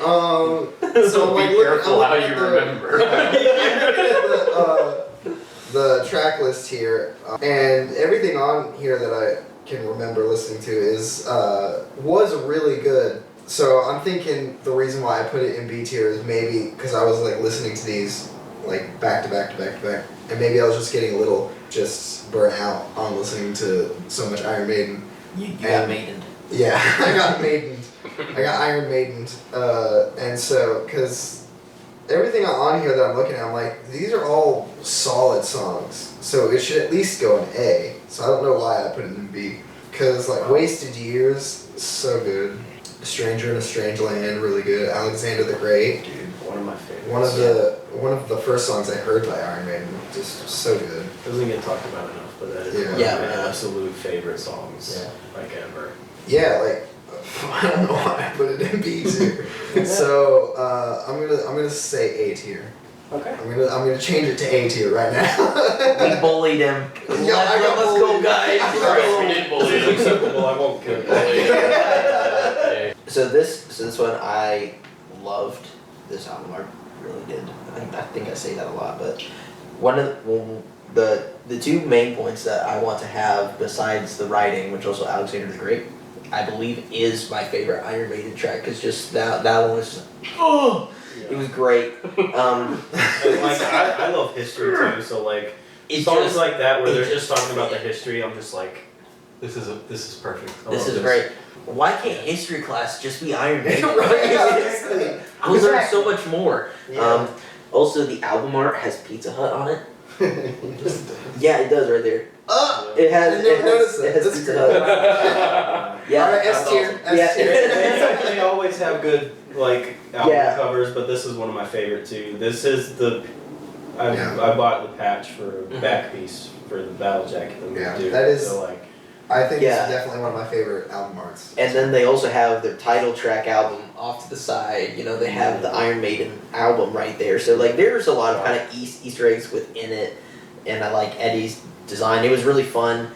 So I'm like, Be careful how looking you at the- remember. I'm looking at the track list here, and everything on here that I can remember listening to was really good. So I'm thinking the reason why I put it in B tier is maybe because I was like listening to these like back to back to back to back, and maybe I was just getting a little just burnt out on listening to so much Iron Maiden. You got Maiden. Yeah, I got Maiden. I got Iron Maiden, and so because everything on here that I'm looking at, I'm like, these are all solid songs, so it should at least go in A. So I don't know why I put it in B, because like Wasted Years, so good. A Stranger in a Strange Land, really good. Alexander the Great, Dude, one of my favorites. one of the first songs I heard by Iron Maiden, just so good. Doesn't get talked about enough, but that is one Yeah. of my absolute favorite songs, Yeah. like ever. Yeah, like I don't know why I put it in B tier. So I'm gonna say A tier. Okay. I'm gonna change it to A tier right now. We bullied him. Yeah, I got Let's go, bullied. guys. Alright, we did bully It's him. acceptable, I won't Good kill bully. you. Okay. So this one I loved this album. I really did. I think I say that a lot, but the two main points that I want to have besides the writing, which also Alexander the Great, I believe is my favorite Iron Maiden track, because just that one was it was great. And like I love history too, so like It songs just- like that where it they're just just talking about the history, I'm just like, this is perfect. I This love is great. Why can't history class just be Iron Maiden? Right, exactly. We'll learn so much more. Yeah. Also, the album art has Pizza Hut on it. Yeah, it does right there. It has. I didn't notice It that. has That's Pizza great. Hut. Yeah. Alright, S tier. Yeah. S tier. They always have good like album Yeah. covers, but this is one of my favorite too. This is I Yeah. bought the patch for a back piece for the battle jacket that we Yeah, do. that is- so like I think Yeah. it's definitely one of my favorite album arts. And then they also have their title track album off to the side. You know, they have the Iron Maiden album right there. So like, there's a lot of kind of Easter eggs within it, and I like Eddie's design. It was really fun.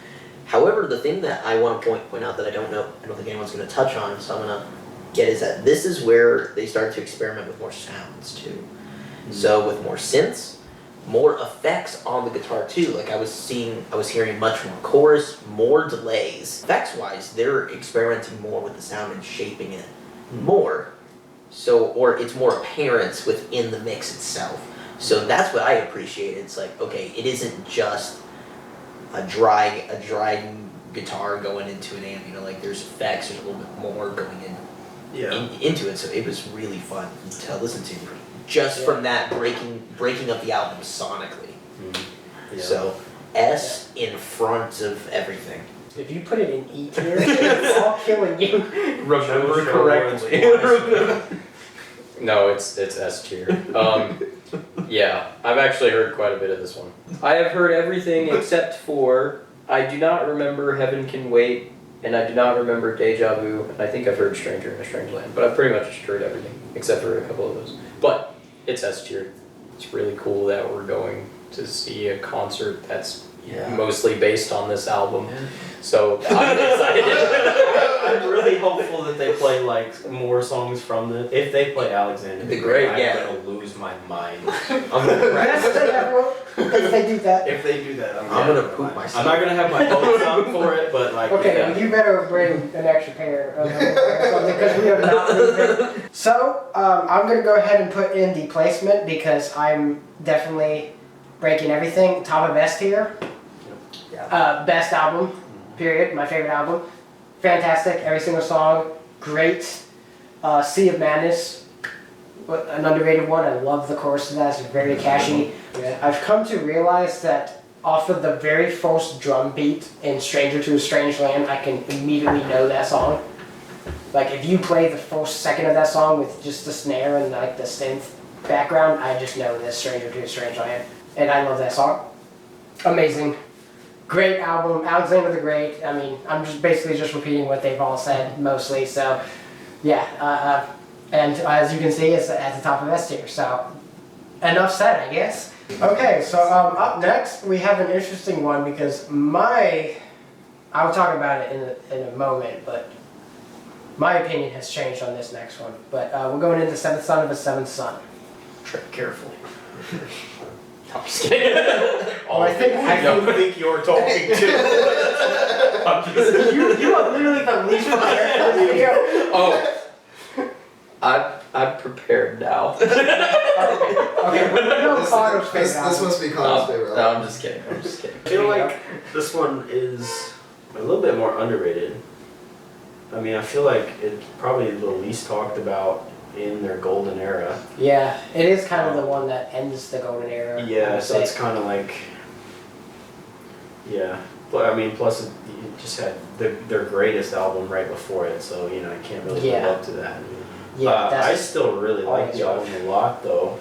However, the thing that I want to point out that I don't think anyone's going to touch on, so I'm going to get is that this is where they started to experiment with more sounds too. Mm-hmm. So with more synths, more effects on the guitar too. Like I was hearing much more chorus, more delays. Effects wise, they're experimenting more with the sound and shaping it more. So, or it's more apparent within the mix itself. So that's what I appreciate. It's like, okay, it isn't just a dry guitar going into an amp. You know, like there's effects, there's a little bit more going into it. So it was really fun to listen to, just from that breaking up the album sonically. Mm-hmm. Yeah. So S in front of everything. If you put it in E tier, it's all killing you. Remember correctly. No, it's S tier. Yeah, I've actually heard quite a bit of this one. I have heard everything except for I do not remember Heaven Can Wait, and I do not remember Deja Vu, and I think I've heard Stranger in a Strange Land, but I've pretty much heard everything except for a couple of those. But it's S tier. It's really cool that we're going to see a concert that's mostly based on this album. Yeah. So I'm excited. I'm really hopeful that they play like more songs from the. If they play Alexander the Great, I'm gonna lose my mind. Yes, everyone. If they do that. If they do that, I'm gonna poop myself. I'm not gonna have my hopes up for it, but like. Okay, well, you better bring an extra pair of something because we have not leaving. So I'm gonna go ahead and put in the placement because I'm definitely breaking everything. Top of S tier. Best album. Period. My favorite album. Fantastic. Every single song. Great. Sea of Madness. An underrated one. I love the chorus of that. It's very catchy. Yeah. I've come to realize that off of the very first drum beat in Stranger to a Strange Land, I can immediately know that song. Like if you play the first second of that song with just the snare and like the synth background, I just know this Stranger to a Strange Land. And I love that song. Amazing. Great album, Alexander the Great. I mean, I'm just basically just repeating what they've all said mostly. So, yeah. And as you can see, it's at the top of S tier. So, enough said, I guess. Okay, so up next we have an interesting one because I'll talk about it in a moment, but my opinion has changed on this next one. But we're going into Seventh Son of a Seventh Son. Tread carefully. I'm just kidding. I think you're talking to. you are literally the least prepared for this video. Oh. I'm prepared now. Okay, This must be Connor's favorite. No, I'm just kidding. I feel like this one is a little bit more underrated. I mean, I feel like it's probably the least talked about in their golden era. Yeah, it is kind of the one that ends the golden era. Yeah, so it's kind of like, but I mean, plus it just had their greatest album right before it, so you know, I can't really live up to that. Yeah, I still really like the album a lot, though.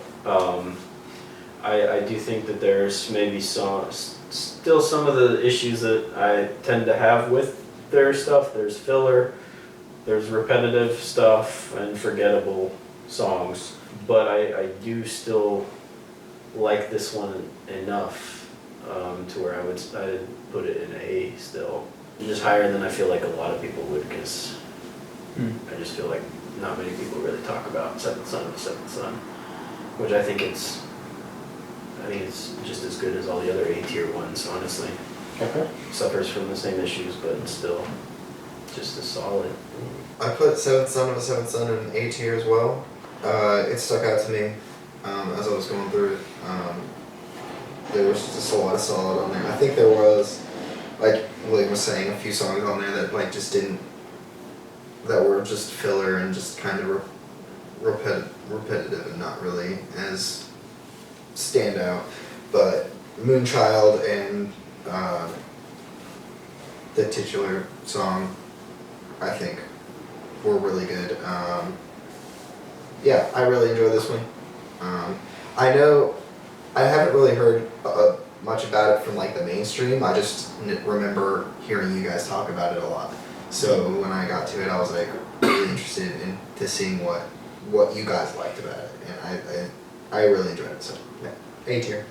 I do think that there's maybe still some of the issues that I tend to have with their stuff. There's filler. There's repetitive stuff and forgettable songs, but I do still like this one enough to where I'd put it in A still. Just higher than I feel like a lot of people would, because I just feel like not many people really talk about Seventh Son of a Seventh Son, which I think it's just as good as all the other A tier ones, honestly. Okay. Suffers from the same issues, but still just as solid. I put Seventh Son of a Seventh Son in A tier as well. It stuck out to me as I was going through it. There was just a lot of solid on there. I think there was, like William was saying, a few songs on there that like just didn't, that were just filler and just kind of repetitive and not really as standout. But Moonchild and the titular song, I think, were really good. Yeah, I really enjoyed this one. I know I haven't really heard much about it from like the mainstream. I just remember hearing you guys talk about it a lot. So when I got to it, I was like really interested in to seeing what you guys liked about it, and I really enjoyed it. So yeah, A tier.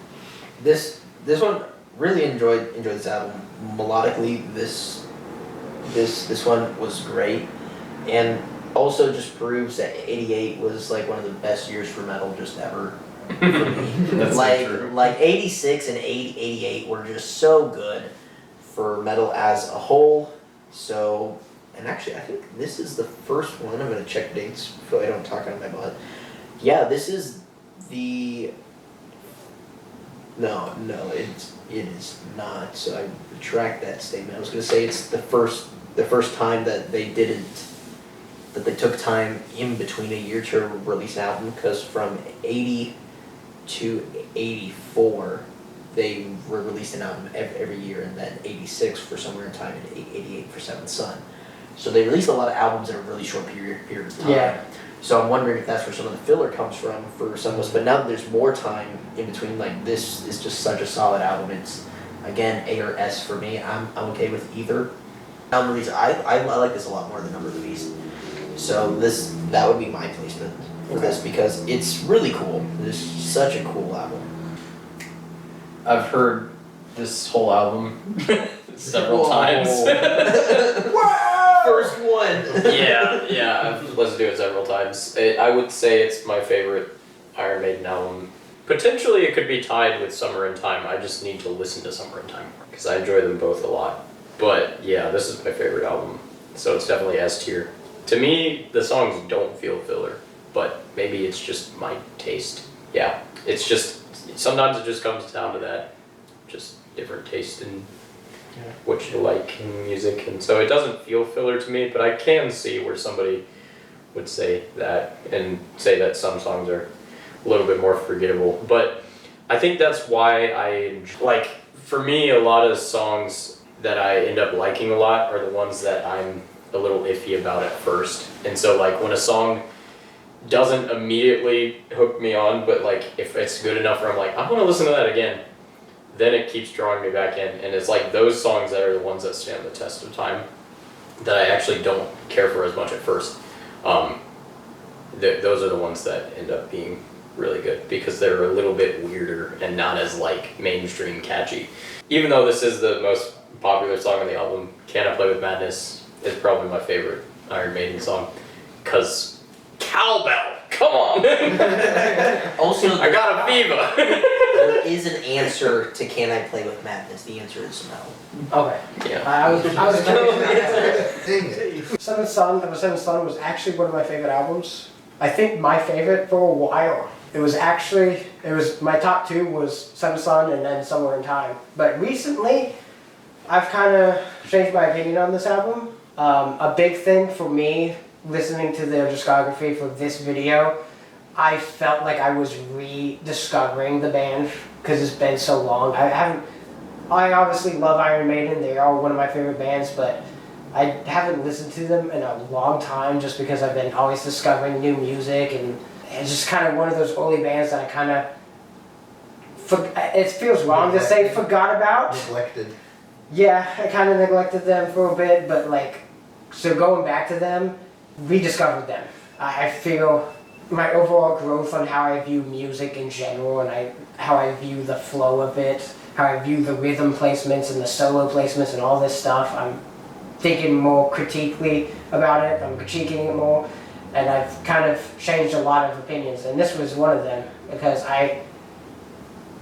This one really enjoyed this album. Melodically, this one was great, and also just proves that '88 was like one of the best years for metal just ever. For me. That's like so true. like '86 and '88 were just so good for metal as a whole. So, and actually, I think this is the first one. I'm gonna check dates so I don't talk out of my butt. Yeah, this is the. No, it is not. So I retract that statement. I was gonna say it's the first time that they took time in between a year to release an album, because from '80 to '84 they released an album every year, and then '86 for Somewhere in Time and '88 for Seventh Son. So they released a lot of albums in a really short period of time. Yeah. So I'm wondering if that's where some of the filler comes from for some of us. But now that there's more time in between, like, this is just such a solid album. It's, again, A or S for me. I'm okay with either. Album release, I like this a lot more than Number of the Beast. So that would be my placement for this, because it's really cool. It's such a cool album. I've heard this whole album several Whoa. times. First one. yeah, I've listened to it several times. I would say it's my favorite Iron Maiden album. Potentially it could be tied with Summer in Time. I just need to listen to Summer in Time, because I enjoy them both a lot. But yeah, this is my favorite album, so it's definitely S tier. To me, the songs don't feel filler, but maybe it's just my taste. Yeah, it's just, sometimes it just comes down to that, just different taste in what you like in music, and so it doesn't feel filler to me, but I can see where somebody would say that, and say that some songs are a little bit more forgettable. But I think that's why like, for me, a lot of songs that I end up liking a lot are the ones that I'm a little iffy about at first. And so, like, when a song doesn't immediately hook me on, but like, if it's good enough where I'm like, I want to listen to that again, then it keeps drawing me back in. And it's like those songs that are the ones that stand the test of time that I actually don't care for as much at first. Those are the ones that end up being really good, because they're a little bit weirder and not as, like, mainstream catchy. Even though this is the most popular song on the album, Can I Play With Madness is probably my favorite Iron Maiden song, because cowbell, come on! Also, I got a fever! there is an answer to Can I Play With Madness. The answer is no. Okay. Yeah. I was Dang it. Seventh Son was actually one of my favorite albums. I think my favorite for a while. It was my top two was Seventh Son and then Somewhere in Time. But recently, I've kind of changed my opinion on this album. A big thing for me, listening to their discography for this video, I felt like I was rediscovering the band, because it's been so long. I obviously love Iron Maiden, they are one of my favorite bands, but I haven't listened to them in a long time, just because I've been always discovering new music, and it's just kind of one of those early bands that I kind of, it feels wrong to say forgot about. Neglected. Yeah, I kind of neglected them for a bit, but like, so going back to them, rediscovered them. I feel my overall growth on how I view music in general, and how I view the flow of it, how I view the rhythm placements and the solo placements and all this stuff. I'm thinking more critically about it, I'm critiquing it more, and I've kind of changed a lot of opinions, and this was one of them, because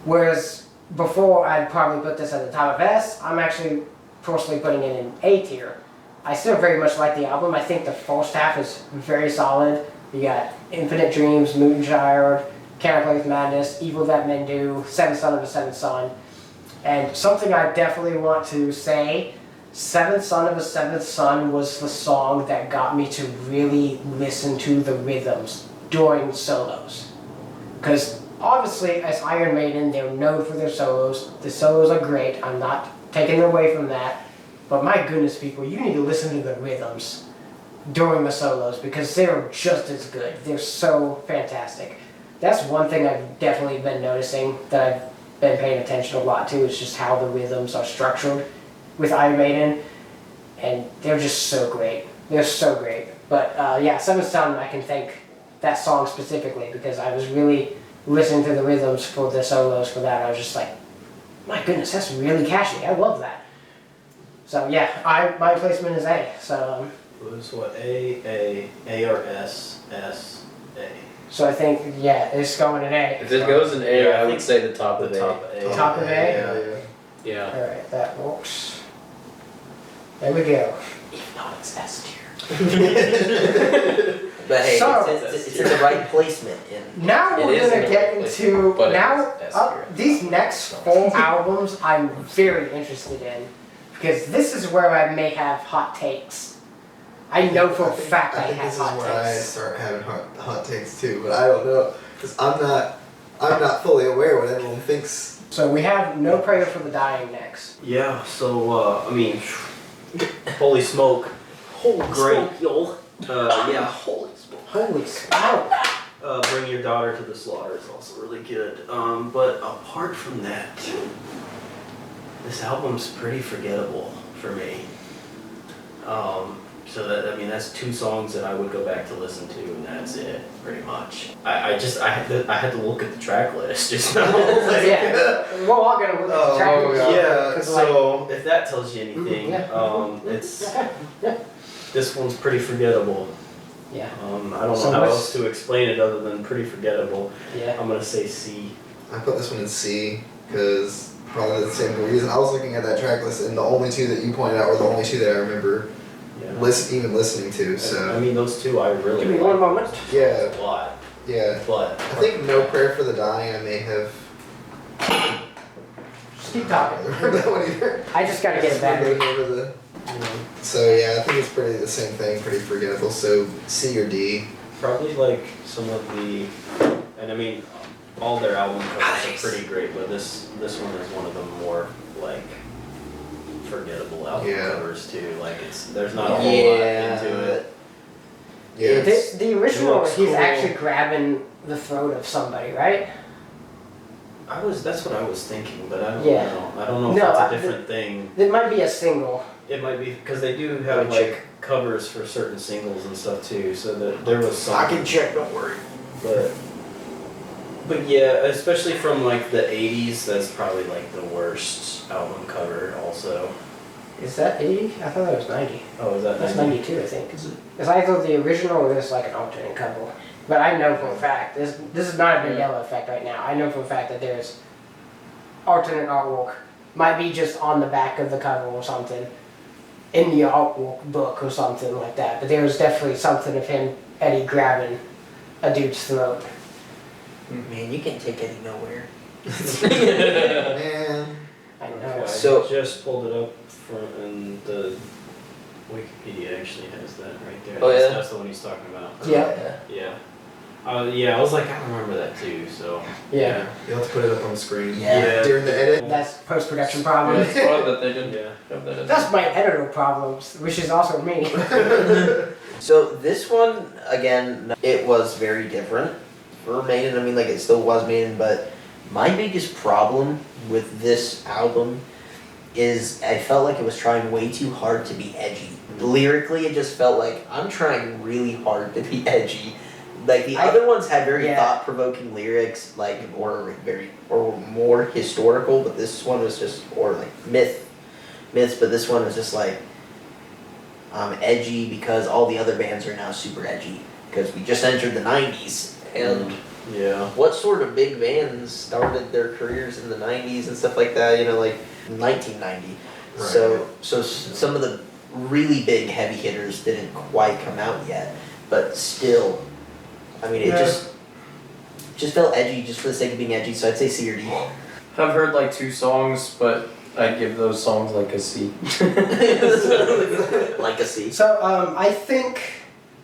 whereas before I'd probably put this at the top of S, I'm actually personally putting it in A tier. I still very much like the album. I think the first half is very solid. You got Infinite Dreams, Moonchild, Can I Play With Madness, Evil That Men Do, Seventh Son of a Seventh Son. And something I definitely want to say, Seventh Son of a Seventh Son was the song that got me to really listen to the rhythms during solos. Because obviously, as Iron Maiden, they're known for their solos. The solos are great. I'm not taking away from that. But my goodness, people, you need to listen to the rhythms during the solos, because they're just as good. They're so fantastic. That's one thing I've definitely been noticing, that I've been paying attention a lot to, is just how the rhythms are structured with Iron Maiden. And they're just so great. They're so great. But yeah, Seventh Son, I can thank that song specifically because I was really listening to the rhythms for the solos for that. I was just like, my goodness, that's really catchy. I love that. So yeah, my placement is A. So It was what, A, or S, A. so I think yeah, it's going in A. If it goes in A, Yeah, I I would think say the top The of A. top of A. Top of A? Yeah. Yeah. All right, that works. There we go. Even though it's S tier. But hey, So- it's in the right placement. Now It we're is gonna in get the right into but it now is S tier. these next 4 albums I'm very interested in because this is where I may have hot takes. I know for a fact I think have this is hot where I takes. start having hot takes too, but I don't know because I'm not fully aware what everyone thinks. So we have No Prayer for the Dying next. Yeah, so, I mean, holy smoke. Holy Great. smoke, y'all. Yeah. Holy smoke. Holy smoke! Bring Your Daughter to the Slaughter is also really good. But apart from that, this album's pretty forgettable for me. So that, I mean, that's 2 songs that I would go back to listen to, and that's it, pretty much. I had to look at the track list just now. Like, Yeah, we're all gonna look at the track Oh, list, yeah, 'cause, like, so if that tells you anything, Yeah. it's this one's pretty forgettable. yeah, I don't know So how what's- else to explain it other than pretty forgettable. yeah. I'm gonna say C. I put this one in C because probably the same reason. I was looking at that track list, and the only 2 that you pointed out were the only 2 that I remember Yeah. even listening to. I So mean, those 2 I really Give me one like moment. yeah, a lot, yeah. but I think No Prayer for the Dying I may have. Just keep talking. heard that one either. I just gotta get it back. Over the- you know, So yeah, I think it's pretty the same thing, pretty forgettable. So C or D. probably like some of the, and I mean, all their album covers are pretty great, but this one is one of the more like forgettable album Yeah. covers too. Like there's not a whole lot into it. Yeah. The original, looks he's cool. actually grabbing the throat of somebody, right? That's what I was thinking, but I don't Yeah. know. I don't know if No, that's I- a different thing. It might be a single. It might be because they do have Let me like covers for certain singles and stuff too. So that there was some. check, don't worry. But yeah, especially from like the 80s, that's probably like the worst album cover also. Is that 80? I thought that was 90. Oh, is that That's 90? 92, I think. It's either the original or this like an alternate cover. But I know for a fact, this is not a Mandela effect right now. I know for a fact that there's alternate artwork. Might be just on the back of the cover or something. In the artwork book or something like that. But there's definitely something of him, Eddie, grabbing a dude's throat. Man, you can take Eddie nowhere. Man. I know. Okay, So- I just pulled it up and the Wikipedia actually has that right there. Oh, yeah? That's the one he's talking about. Yeah. Yeah. Yeah, I was like, I remember that too, so. Yeah. You'll have to put it up on the screen. Yeah. During the edit. That's post-production problems. It's fun that they didn't Yeah. have that in. That's my editor problems, which is also me. So this one, again, it was very different for Maiden. I mean, like, it still was Maiden, but my biggest problem with this album is I felt like it was trying way too hard to be edgy. Lyrically, it just felt like I'm trying really hard to be edgy. Like, the other ones had very Yeah. thought-provoking lyrics, like, or more historical, but this one was just, or like myths, but this one was just like, edgy because all the other bands are now super edgy because we just entered the 90s and Yeah. what sort of big bands started their careers in the 90s and stuff like that, you know, like 1990. Right. So some of the really big heavy hitters didn't quite come out yet, but still, I mean, it Yeah. just felt edgy just for the sake of being edgy, so I'd say C or D. I've heard like 2 songs, but I'd give those songs like a C. Like a C. So I think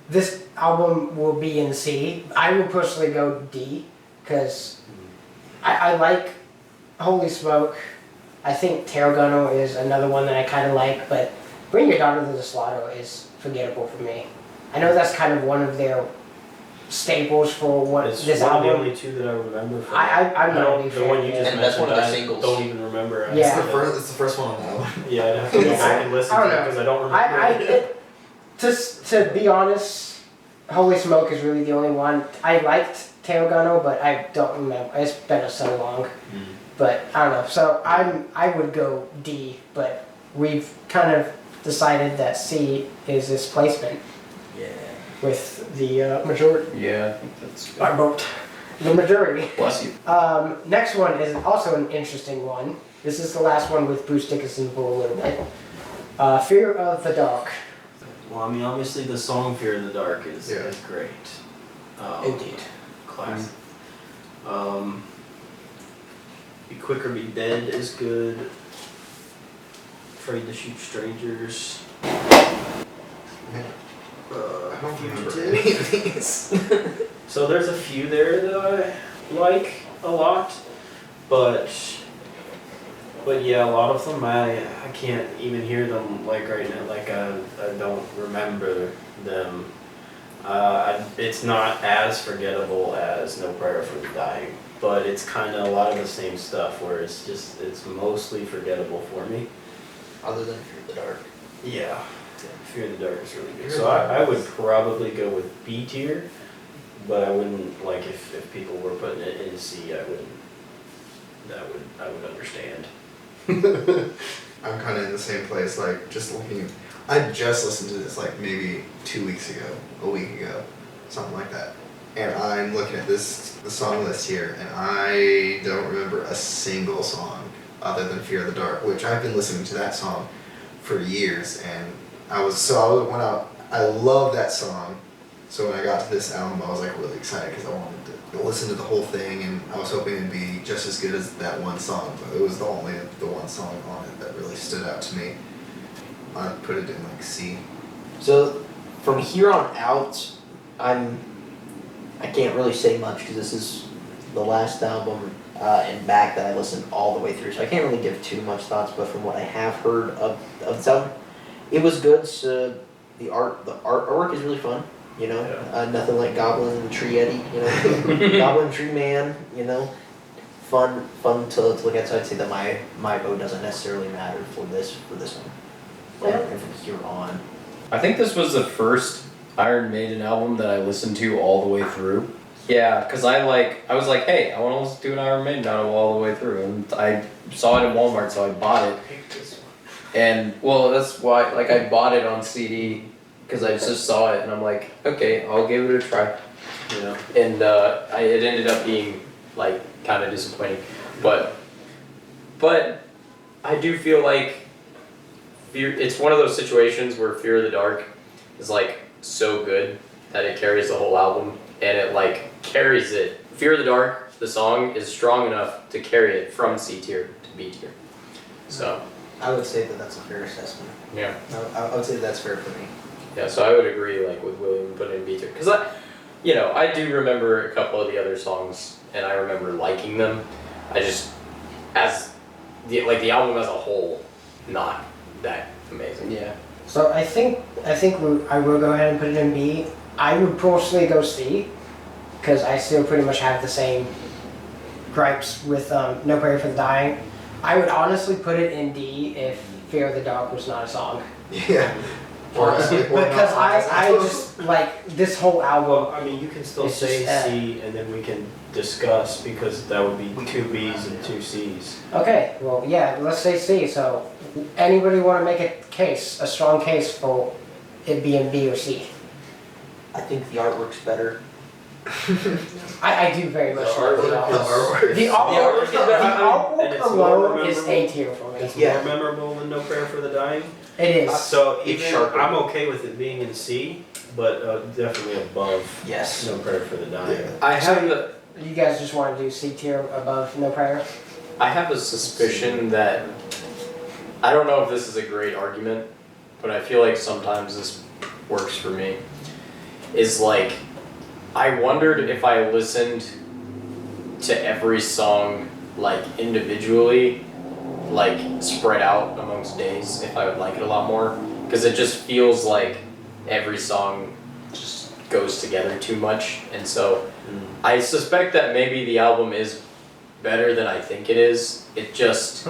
this album will be in C. I will personally go D because I like Holy Smoke. I think Tarragona is another one that I kind of like, but Bring Your Daughter to the Slaughter is forgettable for me. I know that's kind of one of their staples for what It's this one album. of the only 2 that I remember from I'm not a don't- big the fan one of you it. just And that's mentioned, one of their I singles. don't even remember. Yeah. It's the first one on the album. Yeah, I'd have to go back and listen I to don't it know. because I don't remember. To be honest, Holy Smoke is really the only one. I liked Teo Gunno, but I don't remember. It's been so long. But I don't know. So I would go D, but we've kind of decided that C is its placement Yeah. with the majority. Yeah, I think that's good. I vote the majority. Bless you. Next one is also an interesting one. This is the last one with Bruce Dickinson for a little bit. Fear of the Dark. Well, I mean, obviously the song "Fear of the Dark" is great. Indeed. Classic. Be Quick or Be Dead is good. Afraid to Shoot Strangers. I don't remember any of these. So there's a few there that I like a lot, but yeah, a lot of them I can't even hear them like right now. Like I don't remember them. It's not as forgettable as No Prayer for the Dying, but it's kind of a lot of the same stuff where it's mostly forgettable for me. Other than Fear the Dark. Yeah, Fear the Dark is really good. So I would probably go with B tier, but I wouldn't, like, if people were putting it in C, I would understand. I'm kind of in the same place, like, just looking. I just listened to this, like, maybe 2 weeks ago, a week ago, something like that. And I'm looking at the song list here, and I don't remember a single song other than Fear of the Dark, which I've been listening to that song for years, and I love that song. So when I got to this album, I was like really excited because I wanted to listen to the whole thing, and I was hoping it'd be just as good as that one song. But it was the one song on it that really stood out to me. I put it in like C. So from here on out, I can't really say much because this is the last album and back that I listened all the way through. So I can't really give too much thoughts. But from what I have heard of this album, it was good. So the artwork is really fun. You know, nothing like Goblin and Tree Eddie. You know, Goblin Tree Man. You know, fun to look at. So I'd say that my vote doesn't necessarily matter for this one. And from here on, I think this was the first Iron Maiden album that I listened to all the way through. Yeah, because I was like, hey, I want to listen to an Iron Maiden album all the way through, and I saw it in Walmart, so I bought it. And well, that's why, like, I bought it on CD because I just saw it, and I'm like, okay, I'll give it a try, you know. And it ended up being like kind of disappointing, but I do feel like it's one of those situations where Fear of the Dark is like so good that it carries the whole album, and it like carries it. Fear of the Dark, the song, is strong enough to carry it from C tier to B tier. So I would say that that's a fair assessment. yeah. I would say that's fair for me. Yeah, so I would agree like with William putting in B tier, because I do remember a couple of the other songs, and I remember liking them. I just, as the album as a whole, not that amazing. Yeah. So I think I will go ahead and put it in B. I would personally go C, because I still pretty much have the same gripes with No Prayer for the Dying. I would honestly put it in D if Fear of the Dark was not a song. Yeah. Because I just like this whole album. Well, I mean, you can still It's say just, C, and then we can discuss, because that would be 2 Bs and 2 Cs. Okay, well, yeah, let's say C. So, anybody want to make a strong case for it being B or C? I think the artwork's better. I do very much like the artwork. The artwork is better. And artwork it's more alone is memorable. A tier for me. It's Yeah. more memorable than No Prayer for the Dying. It is. So It's even sharper. I'm okay with it being in C, but definitely above Yes. No Prayer for the Dying. I So have the you guys just want to do C tier above No Prayer? I have a suspicion that, I don't know if this is a great argument, but I feel like sometimes this works for me, is like, I wondered if I listened to every song like individually, like spread out amongst days, if I would like it a lot more, because it just feels like every song just goes together too much, and so I suspect that maybe the album is better than I think it is. It just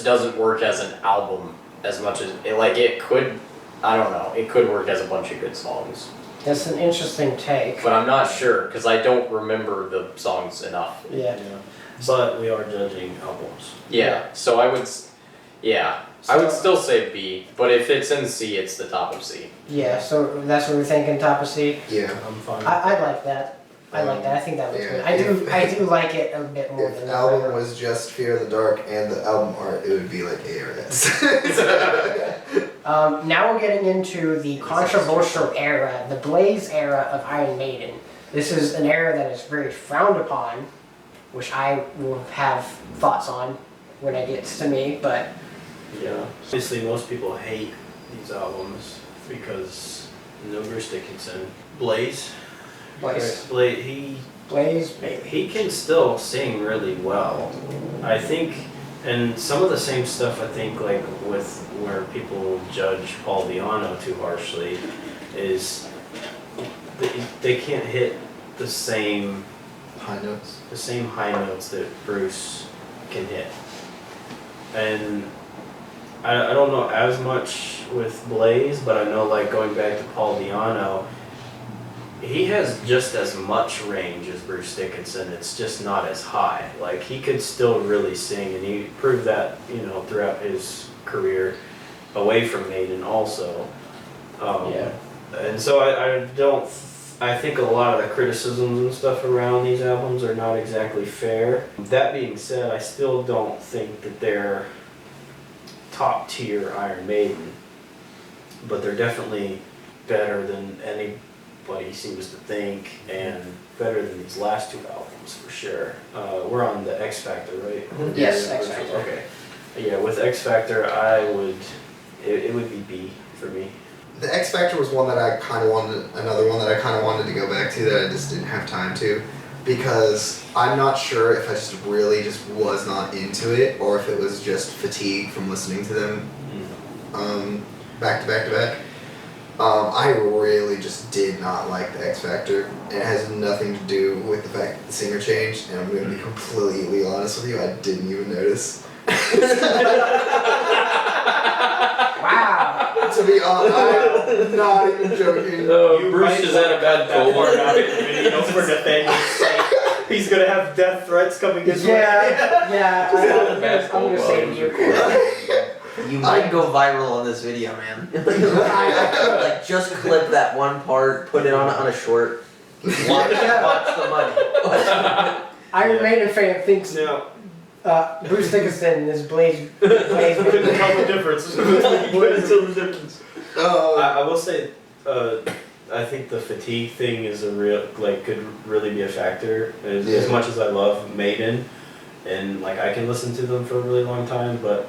doesn't work as an album as much as it could I don't know. It could work as a bunch of good songs, That's an interesting take. but I'm not sure because I don't remember the songs enough. Yeah. But we are judging albums. Yeah. So I would. I would still say B, but if it's in C, it's the top of C. Yeah, so that's what we're thinking, top of C. Yeah. I'm fine. I like that. I like that. I think that looks Yeah. good. I do like it a bit more If than the the album regular. was just Fear of the Dark and the album art, it would be like A or S. Now we're getting into the controversial era, the Blaze era of Iron Maiden. This is an era that is very frowned upon, which I will have thoughts on when it gets to me, but Yeah. Obviously, most people hate these albums because no Bruce Dickinson. Blaze. Blaze, Blaze, maybe. he can still sing really well. I think, and some of the same stuff I think like with where people judge Paul Di'Anno too harshly is they can't hit the same High notes. high notes that Bruce can hit. And I don't know as much with Blaze, but I know like going back to Paul Di'Anno, he has just as much range as Bruce Dickinson. It's just not as high. Like he could still really sing, and he proved that throughout his career away from Maiden also. Yeah. And so I think a lot of the criticisms and stuff around these albums are not exactly fair. That being said, I still don't think that they're top tier Iron Maiden, but they're definitely better than anybody seems to think, and better than these last two albums for sure. We're on the X Factor, right? Yes, Yeah, X Factor. Okay. Yeah, with X Factor, it would be B for me. The X Factor was one that I kind of wanted, another one that I kind of wanted to go back to that I just didn't have time to, because I'm not sure if I just really just was not into it, or if it was just fatigue from listening to them back to back to back. I really just did not like the X Factor, and it has nothing to do with the fact that the singer changed, and I'm going to be completely honest with you, I didn't even notice. Wow. To be honest, I'm not even joking. Bruce is at a bad cold. Video for Nathaniel's sake. He's gonna have death threats coming his way. Yeah. I'm gonna say you. You might go viral on this video, man. Like, just clip that one part, put it on a short. Watch the money. Iron Maiden fan thinks Now, Bruce Dickinson is Blaze. couldn't tell the difference. Couldn't tell the difference. I will say, I think the fatigue thing is could really be a factor. As much as I love Maiden, and I can listen to them for a really long time, but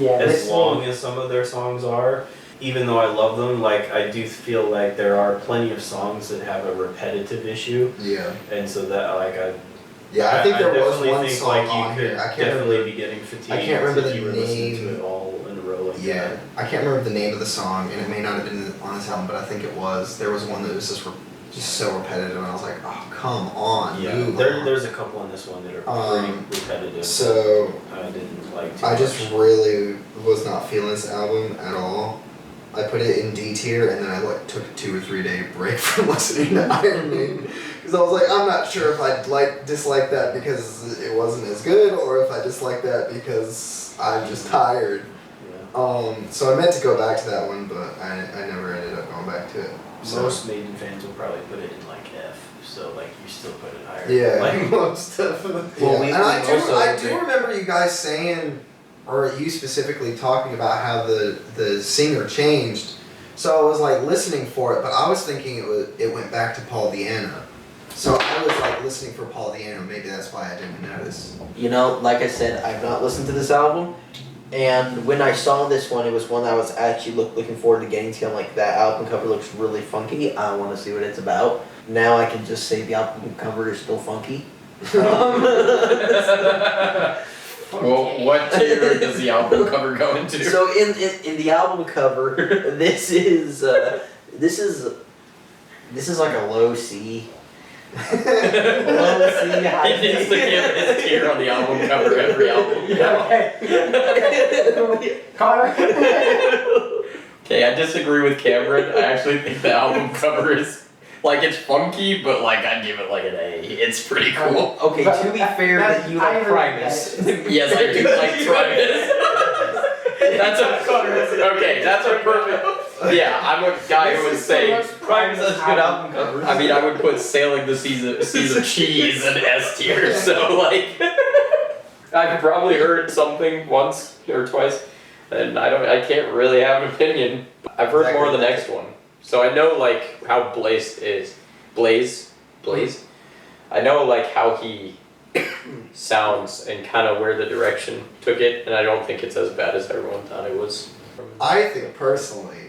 as long as some of their songs are, even though I love them, I do feel like there are plenty of songs that have a repetitive issue, Yeah. and so that I think there was definitely one think song you on could here. I can't definitely remember. be getting fatigued I can't remember if the you were listening name. to it all in a row like Yeah, that. I can't remember the name of the song, and it may not have been on this album, but I think it was. There was one that was just so repetitive, and I was like, oh, come on, Yeah, move on. there's a couple on this one that are pretty repetitive. So I didn't like too I much. just really was not feeling this album at all. I put it in D tier, and then I took a 2 or 3 day break from listening to Iron Maiden, because I was like, I'm not sure if I dislike that because it wasn't as good, or if I dislike that because I'm just tired. Yeah. So I meant to go back to that one, but I never ended up going back to it. So, Most Maiden fans will probably put it in F, so you still put it higher. Yeah. Most definitely. Well, yeah. we And I also- do remember you guys saying, or you specifically talking about how the singer changed. So I was listening for it, but I was thinking it went back to Paul Di'Anno. So I was listening for Paul Di'Anno. Maybe that's why I didn't notice. Like I said, I've not listened to this album, and when I saw this one, it was one that I was actually looking forward to getting to. I'm like, that album cover looks really funky. I want to see what it's about. Now I can just say the album cover is still funky. Well, what tier does the album cover go into? So in the album cover, this is like a low C. Low C. He needs to give his tier on the album cover every album. Okay. Connor. Okay, I disagree with Cameron. I actually think the album cover is like it's funky, but like I'd give it like an A. It's pretty cool. Okay, to be fair, that you like Primus. Yes, I do like Primus. That's a perfect. Yeah, I'm a guy who would say Primus has good album covers. I mean, I would put Sailing the Seas of Cheese in S tier, so like, I've probably heard something once or twice, and I can't really have an opinion. I've heard more of the next one, so I know like how Blaze is. Blaze? I know like how he sounds and kind of where the direction took it, and I don't think it's as bad as everyone thought it was. I think personally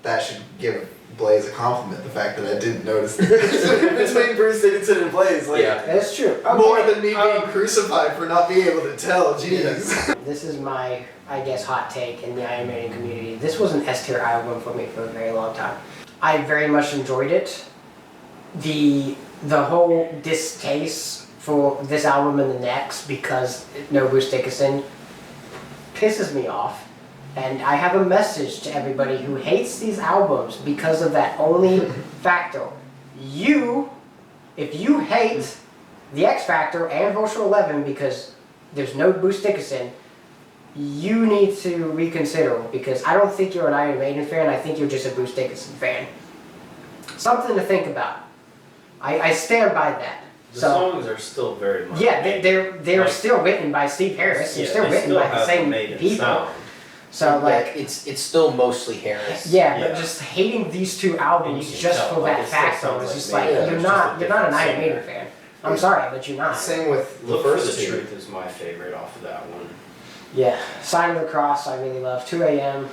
that should give Blaze a compliment. The fact that I didn't notice the difference between Bruce Dickinson and Blaze, like Yeah. That's true. more Okay, than me being crucified for not being able to tell. Jeez. This is my, I guess, hot take in the Iron Maiden community. This was an S tier album for me for a very long time. I very much enjoyed it. The whole distaste for this album and the next because no Bruce Dickinson pisses me off. And I have a message to everybody who hates these albums because of that only factor. If you hate the X Factor and Virtual 11 because there's no Bruce Dickinson, you need to reconsider because I don't think you're an Iron Maiden fan, I think you're just a Bruce Dickinson fan. Something to think about. I stand by that. The So, songs are still very much. yeah, they're Like- still written by Steve Harris. They're Yeah, still they written still by the have same Maiden people. sound. So like, it's still mostly Harris. yeah, but Yeah. just hating these two And albums you can just tell, for like, that it still factor sounds is like just Maiden, like it's you're just a not an Iron different Maiden singer. fan. I'm sorry, but you're not. Same with the Look for the first two. Truth is my favorite off of that one. Yeah, Sign of the Cross I really love. 2 a.m.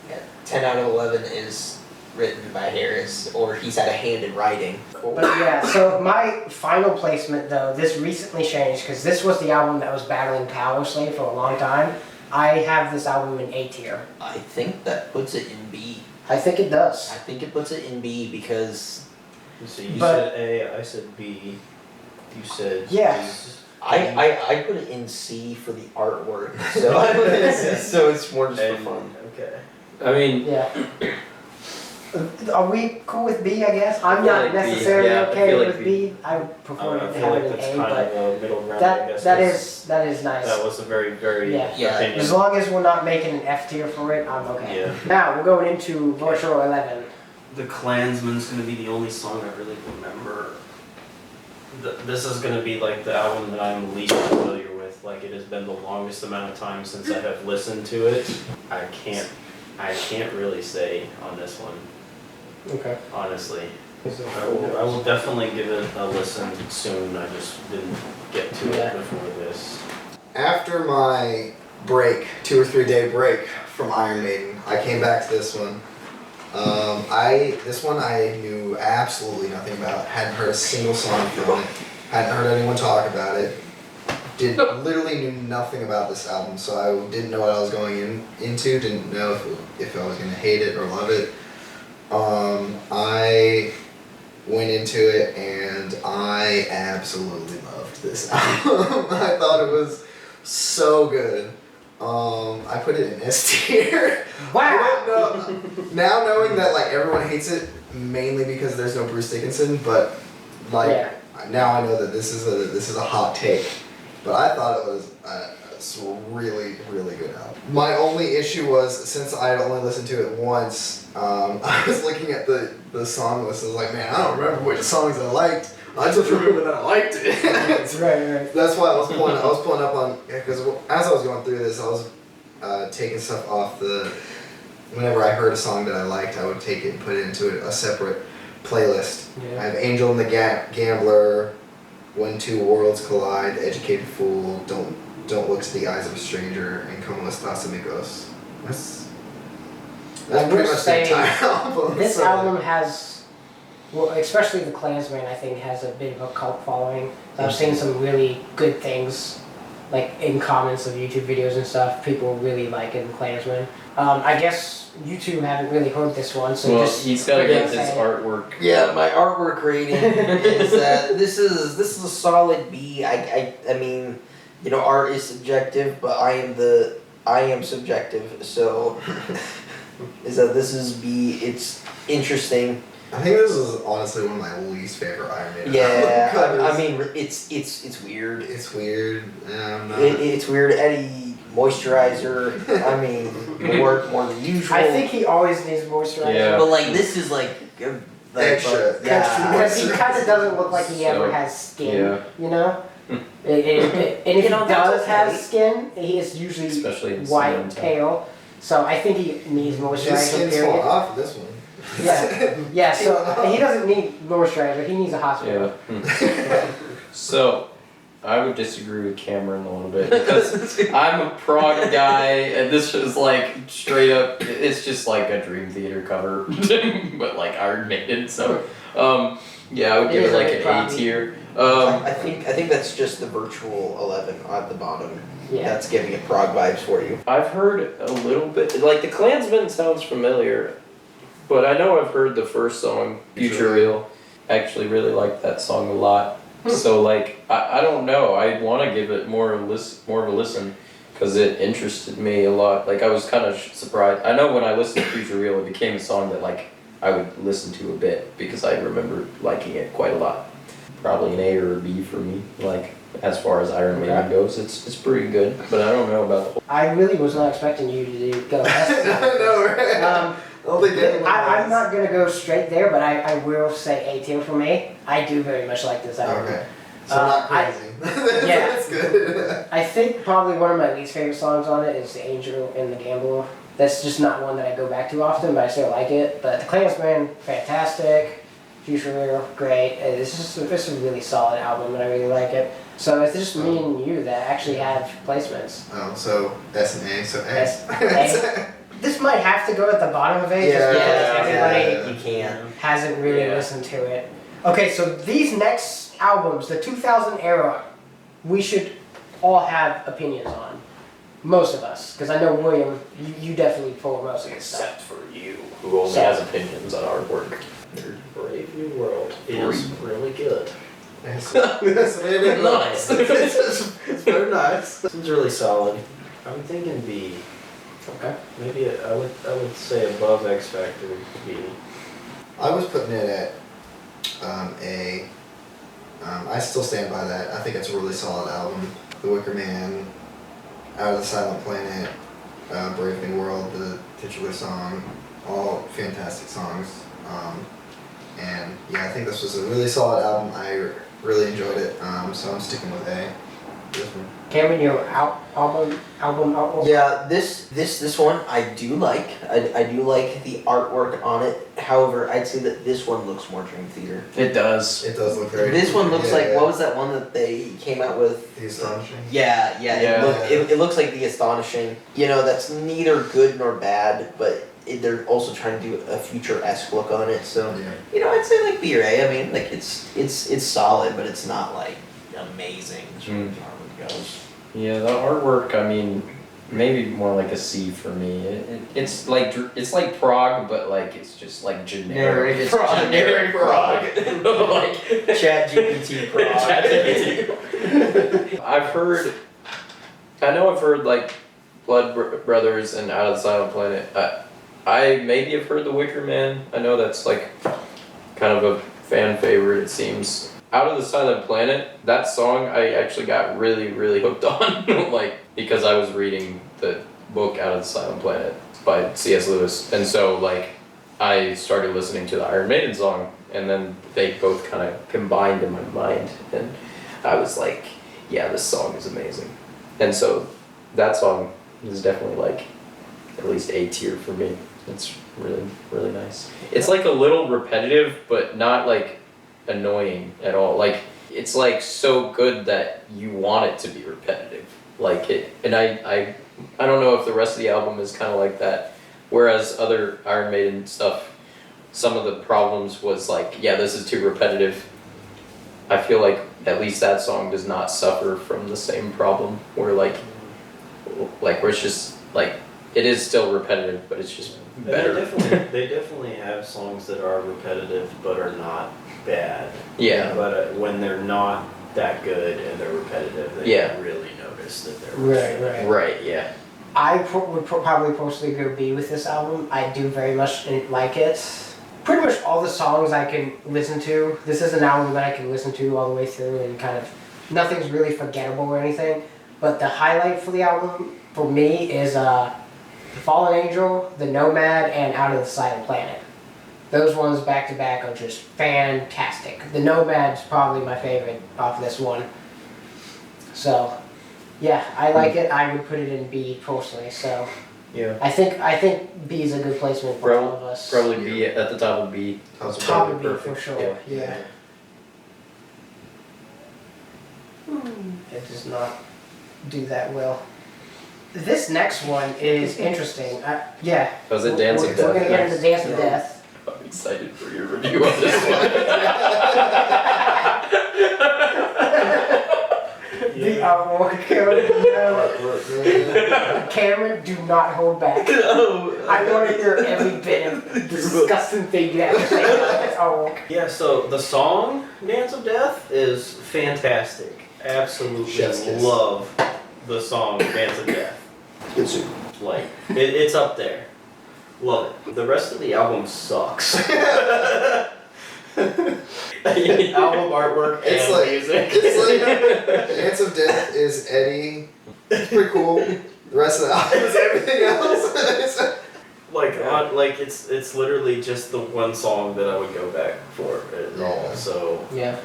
Yeah, 10 out of 11 is written by Harris, or he's had a hand in writing. But yeah, so my final placement though, this recently changed because this was the album that was battling Power Slave for a long time. I have this album in A tier. I think that puts it in B. I think it does. I think it puts it in B because So you But- said A, I said B. You said Yeah. I put it in C for the artwork. So I put it in C, so it's more just for And, fun. okay. I mean, Yeah. Are we cool with B, I guess? I'm feel not like B, necessarily yeah, I okay feel like with B. B. I would prefer I to feel have like it in that's A, kind but of a middle ground, I guess. that 'cause is nice. That was a very, very Yeah. Yeah. opinion. As long as we're not making an F tier for it, I'm okay. Yeah. Now we're going into Virtual 11. The Klansman's gonna be the only song I really remember. This is gonna be like the album that I'm least familiar with. Like it has been the longest amount of time since I have listened to it. I can't really say on this one, Okay. honestly. I will definitely give it a listen soon. I just didn't get to Yeah. it before this. After my break, 2 or 3 day break from Iron Maiden, I came back to this one. This one I knew absolutely nothing about. Hadn't heard a single song from it. Hadn't heard anyone talk about it. Literally knew nothing about this album, so I didn't know what I was going into. Didn't know if I was gonna hate it or love it. I went into it and I absolutely loved this album. I thought it was so good. I put it in S tier. Wow. I don't know. Now knowing that like everyone hates it mainly because there's no Bruce Dickinson, but like Yeah. now I know that this is a hot take. But I thought it was a really good album. My only issue was since I had only listened to it once, I was looking at the song list and was like, man, I don't remember which songs I liked. I just remember that I liked it. Right. That's why I was pulling up on, because as I was going through this, I was taking stuff off whenever I heard a song that I liked, I would take it and put it into a separate playlist. Yeah. I have Angel and the Gambler, When Two Worlds Collide, Educated Fool, Don't Look to the Eyes of a Stranger, and Como Estás Amigos. That's I pretty will much the say, entire album. This so- album has, well, especially the Klansman, I think, has a bit of a cult following. I've seen some really good things, like in comments of YouTube videos and stuff. People really like it, the Klansman. I guess you two haven't really heard this one, so well, just he's gotta quickly get his say- artwork. Yeah, my artwork rating is that this is a solid B. I mean, you know, art is subjective, but I am subjective, so is that it's interesting. I think this is honestly one of my least favorite Iron Maiden. Yeah, albums. I mean, it's weird. It's weird. It's weird. Eddie moisturizer. I mean, more than usual. I think he always needs moisturizer. Yeah. But like this is like Extra. yeah. Because he kind of doesn't look like he ever So, has skin, yeah. you know? And if he that's does have okay. skin, he is usually Especially in white, summertime. pale. So I think he needs His moisturizer, skin's period. falling off of this one. Yeah, so he doesn't need moisturizer, he needs a hospital. Yeah. So, I would disagree with Cameron a little bit because I'm a prog guy, and this is like straight up. It's just like a Dream Theater cover, but like Iron Maiden. So, yeah, I would give It is it like a bit an A proggy. tier. I think that's just the virtual 11 at the bottom. Yeah. That's giving it prog vibes for you. I've heard a little bit. Like the Klansman sounds familiar, but I know I've heard the first song, Future Real. I actually really like that song a lot. So like I don't know. I want to give it more of a listen because it interested me a lot. Like I was kind of surprised. I know when I listened to Future Real, it became a song that like I would listen to a bit because I remember liking it quite a lot. Probably an A or a B for me. Like as far as Iron Maiden goes, it's pretty good. But I don't know about the whole. I really was not expecting you to go less than that. No, right? I don't think anyone I'm does. not gonna go straight there, but I will say A tier for me. I do very much like this album. Okay. So not crazy. yeah. That's good. I think probably one of my least favorite songs on it is The Angel and the Gambler. That's just not one that I go back to often, but I still like it. But The Klansman, fantastic. Future Real, great. It's a really solid album, and I really like it. So it's just me and you that actually have placements. Oh, so S and A, so A. A. This might have to go at the bottom of A, just because everybody you can. hasn't really Yeah. listened to it. Okay, so these next albums, the 2000 era, we should all have opinions on. Most of us, because I know William, you definitely pull most of this stuff. Except for you, who only has opinions on artwork. Brave New World is really good. Yes, maybe. Nice. It's very nice. This one's really solid. I'm thinking B. Okay. Maybe I would say above X Factor B. I was putting it at A. I still stand by that. I think it's a really solid album. The Wicker Man, Out of the Silent Planet, Brave New World, the titular song, all fantastic songs. And yeah, I think this was a really solid album. I really enjoyed it. So I'm sticking with A. This one. Cameron, your album artwork? Yeah, this one I do like. I do like the artwork on it. However, I'd say that this one looks more Dream Theater. It does. It does look very. This one looks yeah, like yeah. what was that one that they came out with? The Astonishing. Yeah. Yeah. It looks like The Astonishing. You know, that's neither good nor bad, but they're also trying to do a future-esque look on it. So Yeah. you know, I'd say like B or A. I mean, like it's solid, but it's not like amazing as far as artwork goes. Yeah, the artwork. I mean, maybe more like a C for me. It's like prog, but like it's just like generic. It's generic prog. Like Chat GPT Pro. I've heard. I know I've heard like Blood Brothers and Out of the Silent Planet. I maybe have heard The Wicker Man. I know that's like kind of a fan favorite. It seems. Out of the Silent Planet, that song I actually got really, really hooked on, like because I was reading the book Out of the Silent Planet by C.S. Lewis, and so like I started listening to the Iron Maiden song, and then they both kind of combined in my mind, and I was like, yeah, this song is amazing, and so that song is definitely like at least A tier for me. It's really, really nice. It's like a little repetitive, but not like annoying at all. Like it's like so good that you want it to be repetitive. Like it, and I don't know if the rest of the album is kind of like that. Whereas other Iron Maiden stuff, some of the problems was like, yeah, this is too repetitive. I feel like at least that song does not suffer from the same problem. Where like where it's just like it is still repetitive, but it's just better. They definitely have songs that are repetitive but are not bad. Yeah. But when they're not that good and they're repetitive, they Yeah. really notice that they're Right. Right. Yeah. would probably personally go B with this album. I do very much like it. Pretty much all the songs I can listen to. This is an album that I can listen to all the way through and kind of, nothing's really forgettable or anything. But the highlight for the album, for me, is The Fallen Angel, The Nomad, and Out of the Silent Planet. Those ones back to back are just fantastic. The Nomad's probably my favorite off this one. So, yeah, I like it. I would put it in B personally. So, Yeah. I think B is a good placement for all of us. Probably B at the top of B. Top of B for perfect. sure. Yeah. It does not do that well. This next one is interesting. Yeah. Was it Dance of We're Death? gonna get into Dance of Death. I'm excited for your review on this one. The artwork. No. Cameron, do not hold back. I want to hear every bit of disgusting thing you have to say about this artwork. Yeah, so the song Dance of Death is fantastic. Absolutely Chef's kiss. love the song Dance of Death. Good soup. Like, it's up there. Love it. The rest of the album sucks. Album artwork It's and like music. it's like Dance of Death is Eddie. It's pretty cool. The rest of the album is everything else. It's literally just the one song that I would go back for at all. Yeah. So Yeah.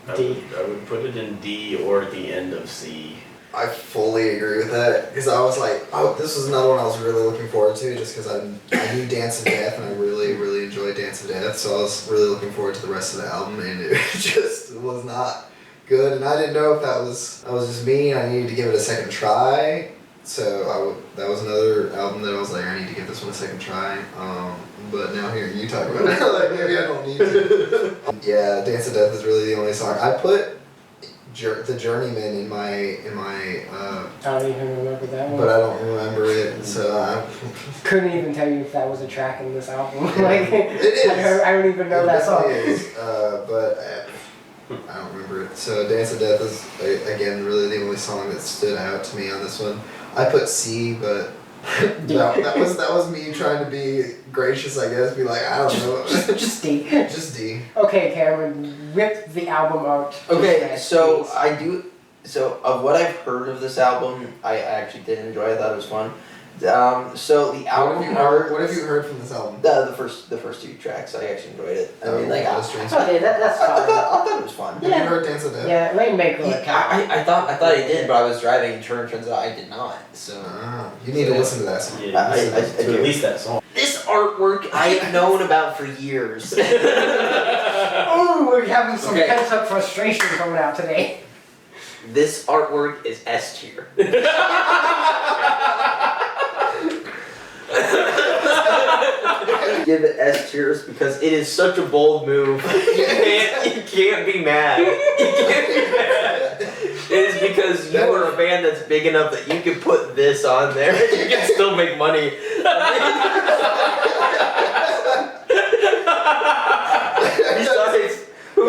I D. would put it in D or at the end of C. I fully agree with that because I was like, oh, this was another one I was really looking forward to just because I knew Dance of Death and I really enjoyed Dance of Death, so I was really looking forward to the rest of the album and it just was not good and I didn't know if that was just me and I needed to give it a second try. So that was another album that I was like, I need to give this one a second try. But now hearing you talk about it, like maybe I don't need to. Yeah, Dance of Death is really the only song I put. The Journeyman in my I don't even remember that one. but I don't remember it, so I Couldn't even tell you if that was a track in this album. It is. I don't even know that song. It is, but I don't remember it. So Dance of Death is again really the only song that stood out to me on this one. I put C, but that was me trying to be gracious, I guess. Be like, I don't know, Just D. just D. Okay, Cameron, rip the album out. Okay, so please. I do. So of what I've heard of this album, I actually did enjoy. I thought it was fun. So the album art. What have you heard from this album? The first two tracks, I actually enjoyed it. I mean, like I Strange. Okay, that's I fine. thought it was fun. Have you heard Dance of Death? Yeah, Rainmaker. I thought I did, but I was driving. Turns out I did not. So You need to listen to that song. Yeah, I to do. at least that song. this artwork I have known about for years. Oh, we're having some Okay. pent-up frustration coming out today. This artwork is S tier. Give it S tiers because it is such a bold move. You can't be mad. You can't be mad. It is because you are a band that's big enough that you can put this on there and you can still make money. Besides, who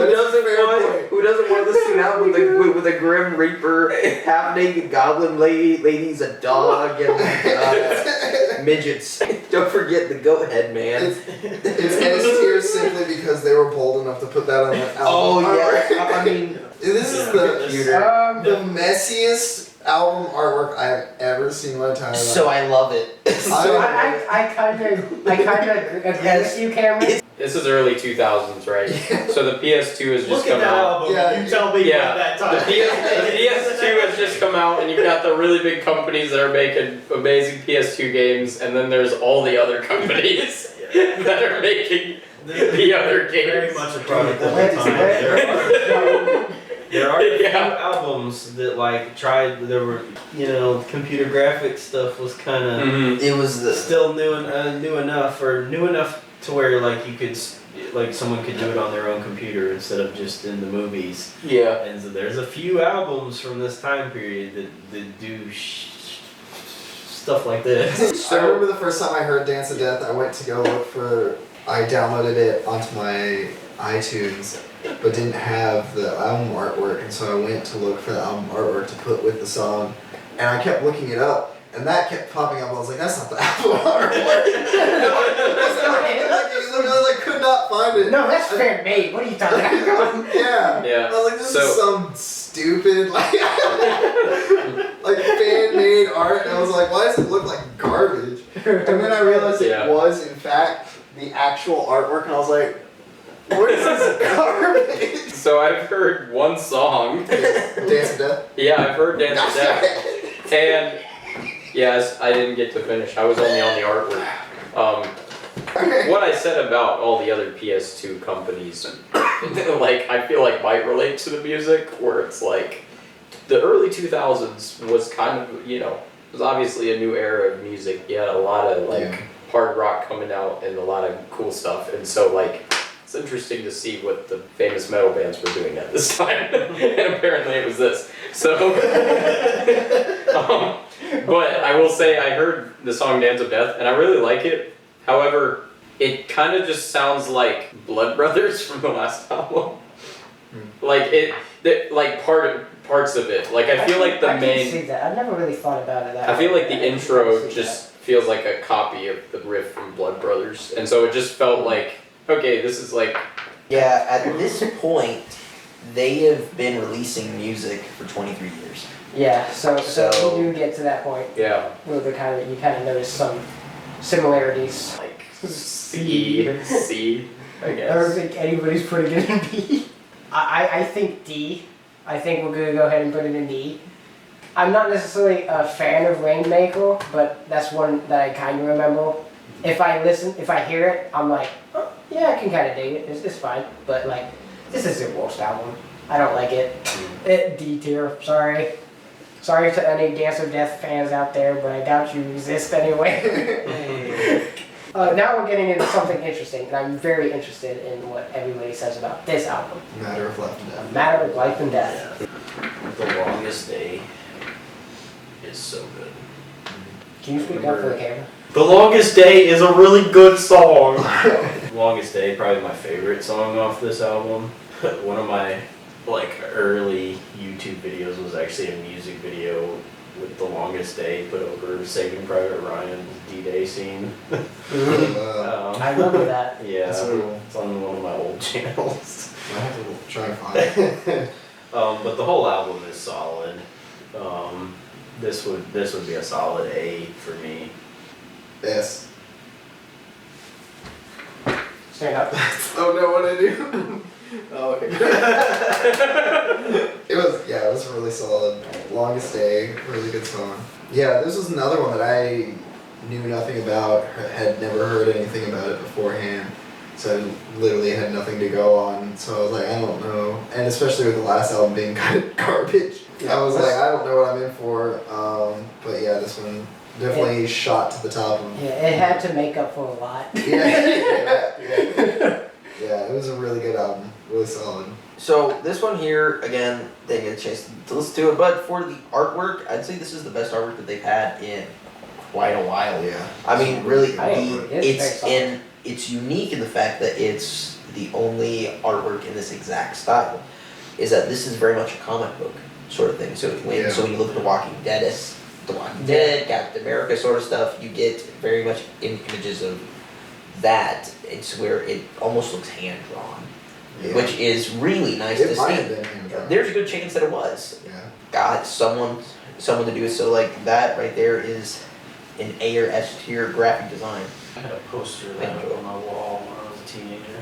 doesn't want this thing out with a Grim Reaper, half-naked goblin ladies, a dog, and midgets. Don't forget the goat head man. It's S tier simply because they were bold enough to put that on the album. Oh yeah, I mean, This is the messiest album artwork I've ever seen in my entire life. so I love it. So I kind of agree with you, Cameron. This is early 2000s, right? So the PS2 has just Look at come that out. album. Yeah, you tell me Yeah, about that The, time. the PS2 has just come out, and you've got the really big companies that are making amazing PS2 games, and then there's all the other companies that are making the other games. Very much a product of the Wait, time. wait. There are a few Yeah. albums that like tried. There were computer graphics stuff was kind of Mhm. It was the still new enough to where like you could like someone could do it on their own computer instead of just in the movies. Yeah. And so there's a few albums from this time period that do stuff like this. I remember the first time I heard Dance of Death, I went to go look for. I downloaded it onto my iTunes, but didn't have the album artwork, and so I went to look for the album artwork to put with the song, and I kept looking it up, And that kept popping up. I was like, that's not the album art. I could not find it. No, that's fan made. What are you talking about? Yeah. Yeah. I was like, this is some stupid like fan made art. And I was like, why does it look like garbage? And then I realized it was in fact the actual artwork, and I was like, what is this garbage? So I've heard one song. Dance of Death? Yeah, I've heard Dance of Death. And yes, I didn't get to finish. I was only on the artwork. What I said about all the other PS2 companies, like, I feel like might relate to the music, where it's like, the early 2000s was kind of, you know, it was obviously a new era of music. You had a lot of, like, hard rock coming out and a lot of cool stuff. And so, like, it's interesting to see what the famous metal bands were doing at this time. And apparently it was this. So, but I will say I heard the song Dance of Death, and I really like it. However, it kind of just sounds like Blood Brothers from the last album. Like parts of it. Like I feel like the I main. can see that. I've never really thought about it that I feel way. like the I can intro see just feels like a copy of the riff from Blood Brothers, and so it just felt like, okay, this is like. Yeah, at this point, they have been releasing music for 23 years. Yeah, so So- you do get to that point Yeah. where you kind of notice some similarities. Like C, I I don't guess. think anybody's putting it in B. I think D. I think we're gonna go ahead and put it in D. I'm not necessarily a fan of Rainmaker, but that's one that I kind of remember. If I hear it, I'm like, oh, yeah, I can kind of dig it. It's fine. But like, this is their worst album. I don't like it. D tier. Sorry. Sorry to any Dance of Death fans out there, but I doubt you exist anyway. Now we're getting into something interesting, and I'm very interested in what everybody says about this album. Matter of Life and Death. A Matter of Life and Death. The Longest Day is so good. Can you speak up for the camera? The Longest Day is a really good song. Longest Day, probably my favorite song off this album. One of my early YouTube videos was actually a music video with The Longest Day put over Saving Private Ryan's D-Day scene. I remember that. Yeah, That's cool. it's on one of my old channels. I have to try and find it. But the whole album is solid. This would be a solid A for me. Yes. Stand up. Oh no, what did I do? Oh, okay. it was really solid. Longest Day, really good song. Yeah, this was another one that I knew nothing about, had never heard anything about it beforehand. So I literally had nothing to go on. So I was like, I don't know. And especially with the last album being kind of garbage, I was like, I don't know what I'm in for. But yeah, this one definitely shot to the top of. Yeah, it had to make up for a lot. Yeah, it was a really good album. Really solid. So this one here, again, they get a chance to listen to it, but for the artwork, I'd say this is the best artwork that they've had in quite a while. Yeah. I mean, really, I agree. It's very it's unique in the fact that it's the only artwork in this exact style. Is that this is very much a comic book sort of thing. So when you look at The Walking Dead, Captain America sort of stuff, you get very much images of that. It's where it almost looks hand drawn, which is really nice to It might have see. been hand-drawn. There's a good chance that it was. Yeah. God, someone to do it. So like that right there is an A or S tier graphic design. I had a poster of that up on my wall when I was a teenager.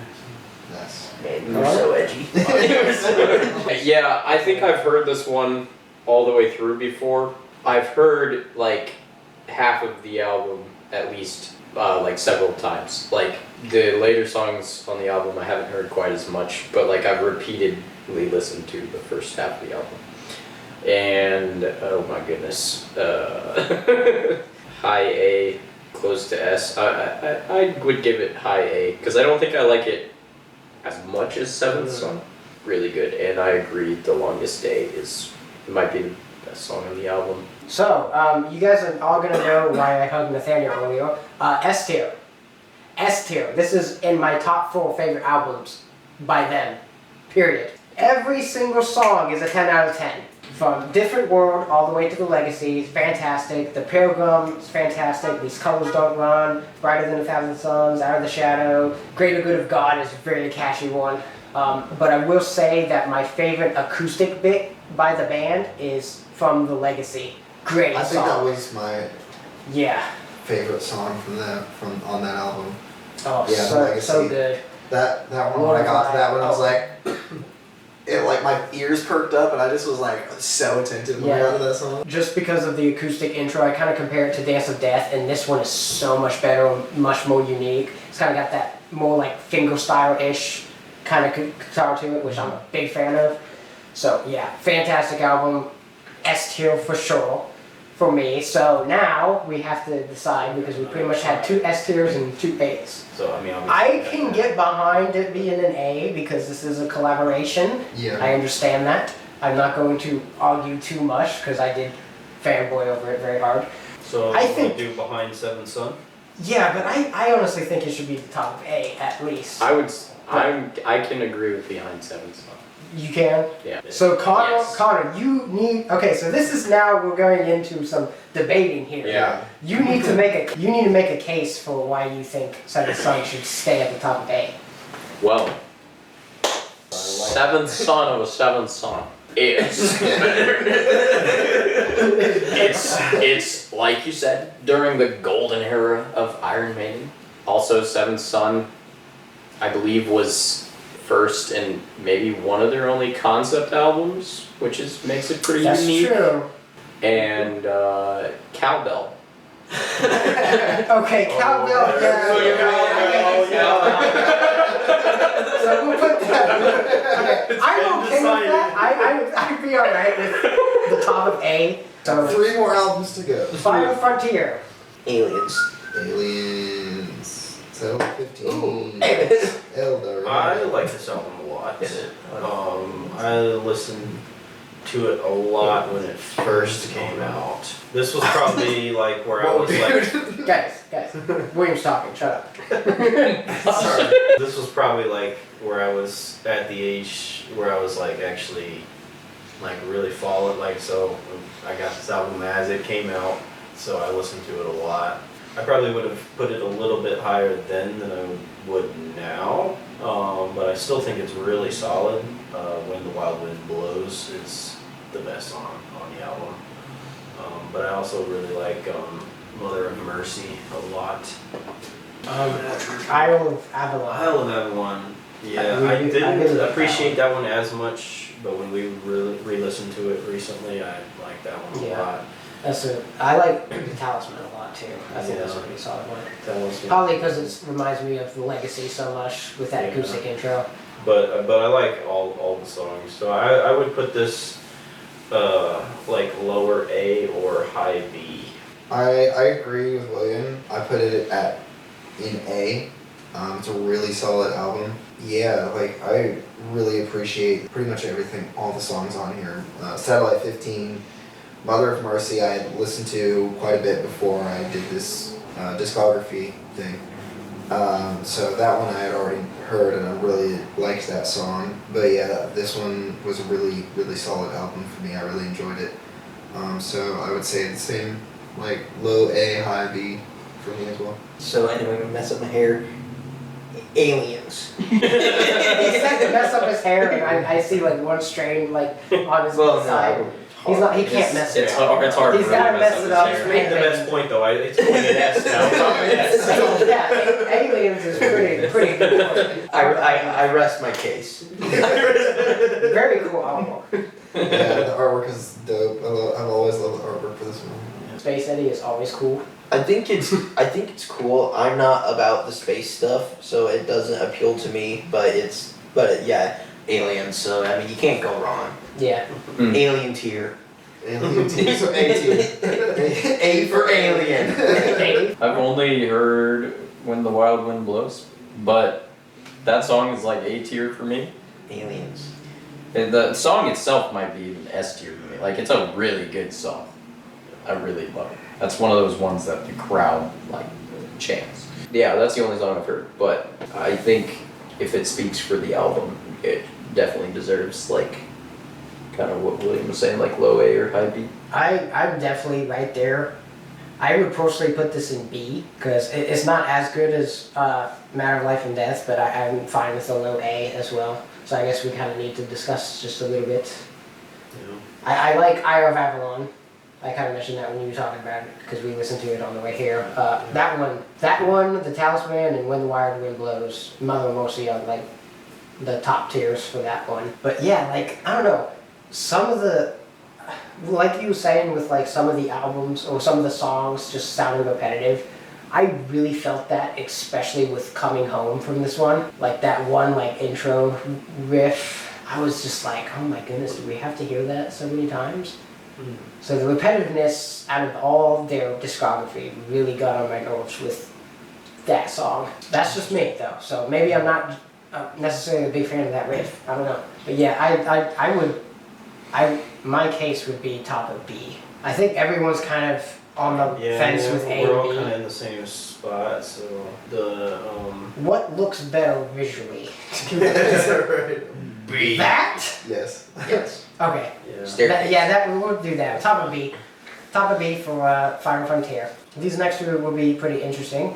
Nice. Man, we were so edgy. We were so edgy. Yeah, I think I've heard this one all the way through before. I've heard like half of the album at least several times. Like the later songs on the album I haven't heard quite as much, but like I've repeatedly listened to the first half of the album. And oh my goodness. High A, close to S. I would give it high A because I don't think I like it as much as Seventh Song. Really good, and I agree. The Longest Day might be the best song on the album. So, you guys are all gonna know why I hugged Nathaniel earlier. S tier. S tier. This is in my top 4 favorite albums by them. Period. Every single song is a 10 out of 10. From Different World all the way to the Legacy, it's fantastic. The Pilgrim is fantastic. These Colors Don't Run, Brighter Than a Thousand Suns, Out of the Shadow. Greater Good of God is a very catchy one. But I will say that my favorite acoustic bit by the band is from the Legacy. Great I think song. that was my Yeah. favorite song from on that album. Oh, Yeah, the so Legacy. good. That one when I got to that one, I was like, it like my ears perked up, and I just was like so attentive when I got to that song. Just because of the acoustic intro, I kind of compare it to Dance of Death, and this one is so much better, and much more unique. It's kind of got that more like fingerstyle-ish kind of guitar to it, which I'm a big fan of. So yeah, fantastic album, S tier for sure for me. So now we have to decide, because we pretty much had 2 S tiers and 2 A's. So I mean, I can get behind it being an A because this is a collaboration. Yeah. I understand that. I'm not going to argue too much because I did fanboy over it very hard. So I I think- do Behind Seven Sun. Yeah, but I honestly think it should be the top of A at least. I can agree with Behind Seven Sun. You can? Yeah. So Connor, Yes. Connor, you need, okay, so this is now, we're going into some debating here. Yeah. You need to make a case for why you think Seventh Son should stay at the top of A. Well, seventh son of a seventh son is. it's like you said, during the golden era of Iron Maiden. Also, Seventh Son, I believe, was first and maybe one of their only concept albums, which makes it pretty That's unique. true. And Cowbell. Okay, Cowbell, So we'll put that. Okay, I'm okay with that. I'd be alright with the top of A. So 3 more albums to go. Final Frontier. Aliens. Aliens. So 15. Aliens. Elder. I like this album a lot. I listened to it a lot when it first came out. This was probably like where I was like, Guys, William's talking, shut up. sorry. This was probably like where I was at the age where I was like actually like really followed, like, so I got this album as it came out, so I listened to it a lot. I probably would have put it a little bit higher then than I would now, but I still think it's really solid. When the Wild Wind Blows is the best song on the album. But I also really like Mother of Mercy a lot. Isle of Avalon. Isle of Avalon. Yeah, I I really didn't like appreciate that one as much, but when we really re-listened to it recently, I liked that one a Yeah. lot. I like the Talisman a lot too. I think that's a Yeah. pretty solid one. That was, Probably because it reminds me of the Legacy so much with that Yeah. acoustic intro. but I like all the songs. So I would put this like lower A or high B. I agree with William. I put it in A. It's a really solid album. Yeah, like I really appreciate pretty much everything, all the songs on here. Satellite 15, Mother of Mercy, I had listened to quite a bit before I did this discography thing. So that one I had already heard and I really liked that song. But yeah, this one was a really, really solid album for me. I really enjoyed it. So I would say the same, like low A, high B for me as well. So anyway, I'm gonna mess up my hair. Aliens. He said to mess up his hair, and I see like one strand like on his side. He's not. He can't mess it It's up. hard. It's hard. He's to really gotta mess it up. his You hair. made the best point though. It's pointed S now. Yeah, Aliens is pretty good. I rest my case. Very cool album. Yeah, the artwork is dope. I've always loved the artwork for this one. Space Eddie is always cool. I think it's cool. I'm not about the space stuff, so it doesn't appeal to me. But yeah, aliens. So I mean, you can't go wrong. Yeah. Alien tier. Alien team, so A team. A for alien. Dave. I've only heard When the Wild Wind Blows, but that song is like A tier for me. Aliens. And the song itself might be an S tier for me. Like, it's a really good song. I really love it. That's one of those ones that the crowd like chants. Yeah, that's the only song I've heard, but I think if it speaks for the album, it definitely deserves like kind of what William was saying, like low A or high B? I'm definitely right there. I would personally put this in B because it's not as good as Matter of Life and Death, but I'm fine with a low A as well. So I guess we kind of need to discuss just a little bit. You know? I like Eye of Avalon. I kind of mentioned that when you were talking about it because we listened to it on the way here. That one, The Talisman, and When the Wild Wind Blows, Mother Mercy on like the top tiers for that one. But yeah, like I don't know, some of the, like you were saying with like some of the albums or some of the songs just sounding repetitive. I really felt that, especially with Coming Home from this one. Like that one like intro riff. I was just like, oh my goodness, do we have to hear that so many times? Mm. So the repetitiveness out of all their discography really got on my nerves with that song. That's just me though, so maybe I'm not necessarily a big fan of that riff. I don't know, but yeah, my case would be top of B. I think everyone's kind of on the fence with A we're all and kind B. of in the same spot. So the What looks better visually? B. That? Yes. Yes. Okay. yeah. Staircase. We'll do that. Top of B. Top of B for Final Frontier. These next two will be pretty interesting.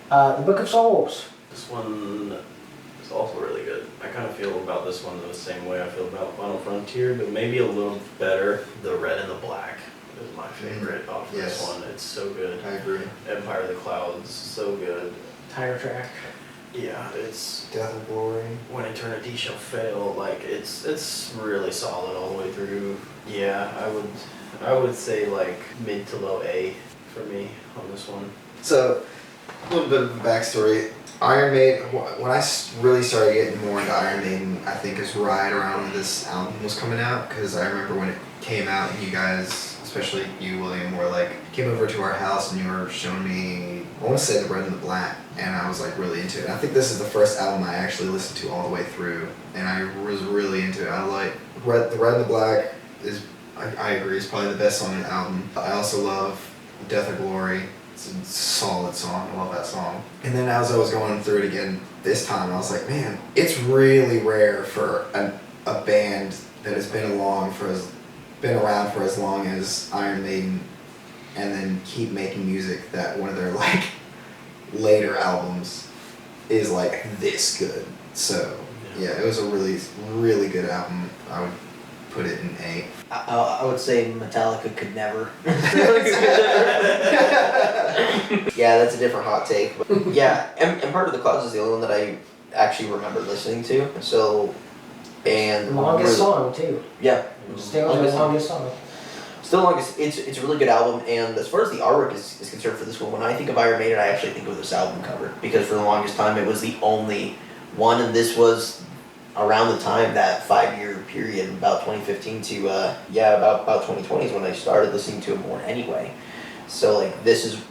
The Book of Souls. This one is also really good. I kind of feel about this one the same way I feel about Final Frontier, but maybe a little better. The Red and the Black is my favorite off Yes. this one. It's so good. I agree. Empire of the Clouds, so good. Tire track. Yeah, it's Death and Glory. When Eternity Shall Fail. Like it's really solid all the way through. Yeah, I would say like mid to low A for me on this one. So, a little bit of a backstory. Iron Maiden, when I really started getting more into Iron Maiden, I think is right around when this album was coming out, because I remember when it came out and you guys, especially you, William, were like, came over to our house and you were showing me, I want to say The Red and the Black, and I was like really into it. And I think this is the first album I actually listened to all the way through, and I was really into it. I like The Red and the Black is, I agree, is probably the best song on the album. I also love Death or Glory. It's a solid song. I love that song. And then as I was going through it again this time, I was like, man, it's really rare for a band that has been around for as long as Iron Maiden, and then keep making music that one of their like later albums is like this good. So yeah, it was a really, really good album. I would put it in A. I would say Metallica could never. Yeah, that's a different hot take. But yeah, and Part of the Clouds is the only one that I actually remember listening to. So, and Longest really- song too. Yeah, Still the longest song. still longest. It's a really good album. And as far as the artwork is concerned for this one, when I think of Iron Maiden, I actually think of this album cover, because for the longest time it was the only one, and this was around the time, that 5-year period, about 2015 to about 2020 is when I started listening to it more anyway. So like this is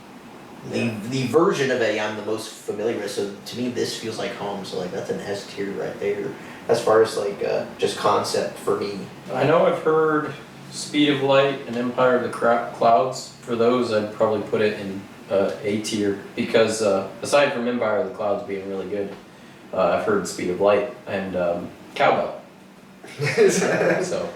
the version of it I'm the most familiar with. So to me this feels like home. So like that's an S tier right there as far as like just concept for me. I know I've heard Speed of Light and Empire of the Clouds. For those, I'd probably put it in A tier, because aside from Empire of the Clouds being really good, I've heard Speed of Light and Cowbell. So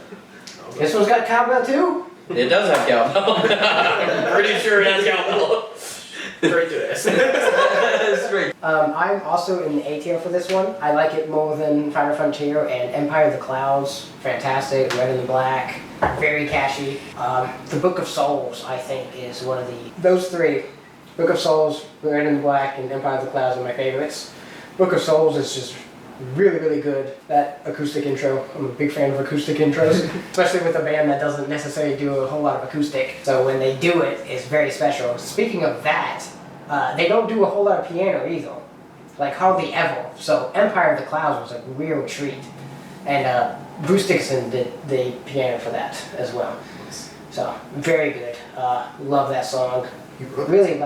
This one's got cowbell too? it does have cowbell. I'm pretty sure it has cowbell. Straight to S. That's great. I'm also in the A tier for this one. I like it more than Final Frontier and Empire of the Clouds. Fantastic, Red and the Black, very catchy. The Book of Souls, I think, is one of those three. Book of Souls, Red and the Black, and Empire of the Clouds are my favorites. Book of Souls is just really, really good. That acoustic intro, I'm a big fan of acoustic intros, especially with a band that doesn't necessarily do a whole lot of acoustic. So when they do it, it's very special. Speaking of that, they don't do a whole lot of piano either, like hardly ever. So Empire of the Clouds was a real treat, and Bruce Dickinson did the piano for that as well. So very good. Love that song. Really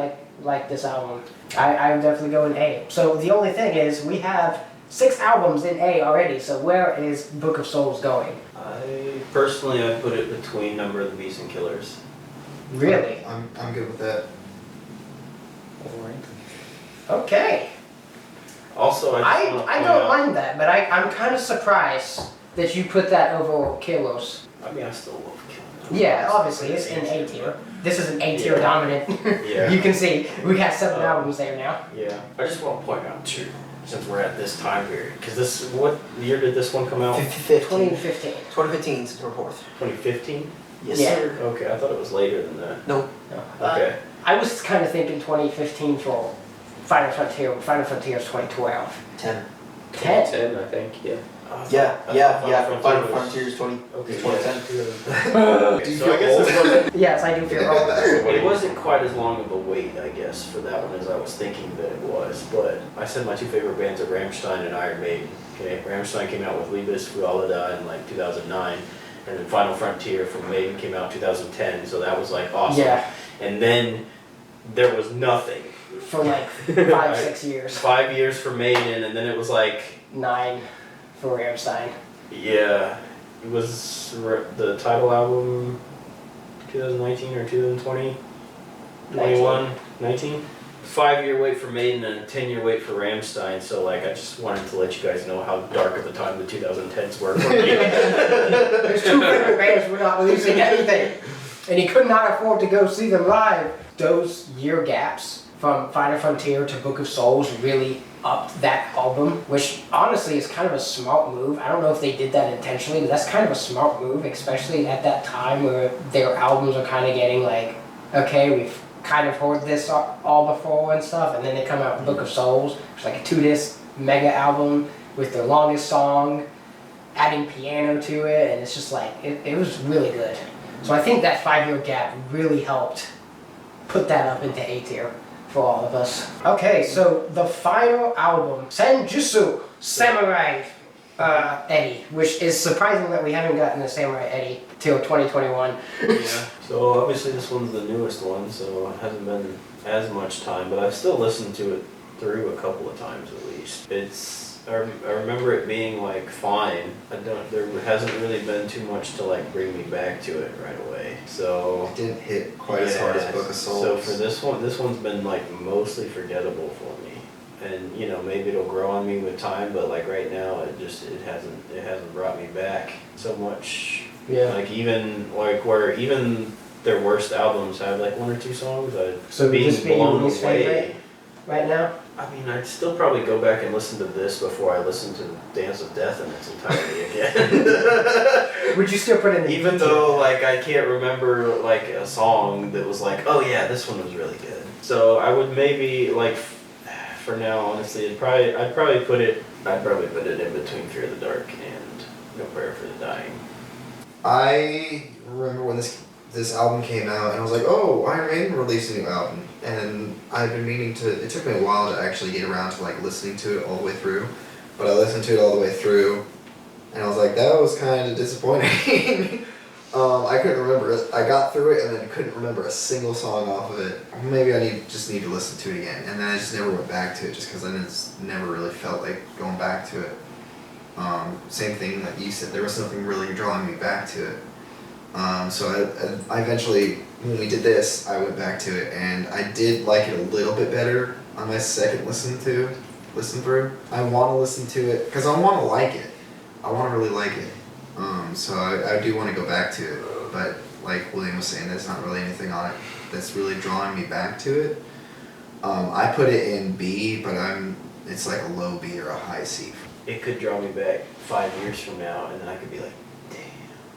like this album. I would definitely go in A. So the only thing is we have 6 albums in A already. So where is Book of Souls going? I personally, I'd put it between Number of the Beast and Killers. Really? I'm good with that. Okay. Also, I don't mind that, but I'm kind of surprised that you put that over Kilos. I mean, I still love Killing. Yeah, obviously, it's in A tier. This is an A tier Yeah. dominant. Yeah. You can see, we got 7 albums there now. Yeah. I just want to point out too, since we're at this time period, because this, what year did this one come out? 2015. 2015, September 4th. 2015? Yes, Yeah. sir. Okay, I thought it was later than that. No. Okay. I was kind of thinking 2015 for Final Frontier, but Final Frontier is 2012. 10. 10? 10, I think, yeah. Final Frontiers 20. Okay, It's 2010. Do you So I feel guess old? it wasn't, Yes, I do feel old. it wasn't quite as long of a wait, I guess, for that one as I was thinking that it was. But I said my 2 favorite bands are Rammstein and Iron Maiden. Okay, Rammstein came out with Liebes für alle da in like 2009, and then Final Frontier from Maiden came out 2010. So that was like awesome. Yeah, And then there was nothing. for like 5, 6 years. 5 years for Maiden, and then it was like, 9 for Rammstein. yeah, it was the title album 2019 or 2020? 21? 19? 5-year wait for Maiden and a 10-year wait for Rammstein, so like I just wanted to let you guys know how dark of the time the 2010s were for me. His 2 favorite bands were not releasing anything, and he could not afford to go see them live. Those year gaps from Final Frontier to Book of Souls really upped that album, which honestly is kind of a smart move. I don't know if they did that intentionally, but that's kind of a smart move, especially at that time where their albums are kind of getting like, okay, we've kind of heard this all before and stuff, and then they come out with Book of Souls, which is like a 2-disc mega album with their longest song, adding piano to it, and it's just like, it was really good. So I think that 5-year gap really helped put that up into A tier for all of us. Okay, so the final album, Senjutsu Samurai Eddie, which is surprising that we haven't gotten a Samurai Eddie till 2021. Yeah. So obviously this one's the newest one, so it hasn't been as much time, but I've still listened to it through a couple of times at least. I remember it being like fine. There hasn't really been too much to like bring me back to it right away. So It didn't hit quite as hard as Book of Souls. So for this one's been like mostly forgettable for me. And you know, maybe it'll grow on me with time, but like right now it hasn't brought me back so much. Yeah. Like even their worst albums have like 1 or 2 songs. So would being this be your blown least away. favorite right now? I mean, I'd still probably go back and listen to this before I listen to Dance of Death in its entirety again. Would you still put it in the Even B tier? though like I can't remember like a song that was like, oh yeah, this one was really good. So I would maybe like, for now, honestly, I'd probably put it in between Fear the Dark and No Prayer for the Dying. I remember when this album came out, and I was like, oh, Iron Maiden released a new album. And I've been meaning to, it took me a while to actually get around to like listening to it all the way through. But I listened to it all the way through, and I was like, that was kind of disappointing. I couldn't remember it. I got through it and then couldn't remember a single song off of it. Maybe I just need to listen to it again. And then I just never went back to it just because I just never really felt like going back to it. Same thing that you said, there was nothing really drawing me back to it. So I eventually, when we did this, I went back to it and I did like it a little bit better on my second listen through. I want to listen to it because I want to like it. I want to really like it. So I do want to go back to it, but like William was saying, there's not really anything on it that's really drawing me back to it. I put it in B, but it's like a low B or a high C. It could draw me back 5 years from now, and then I could be like, damn,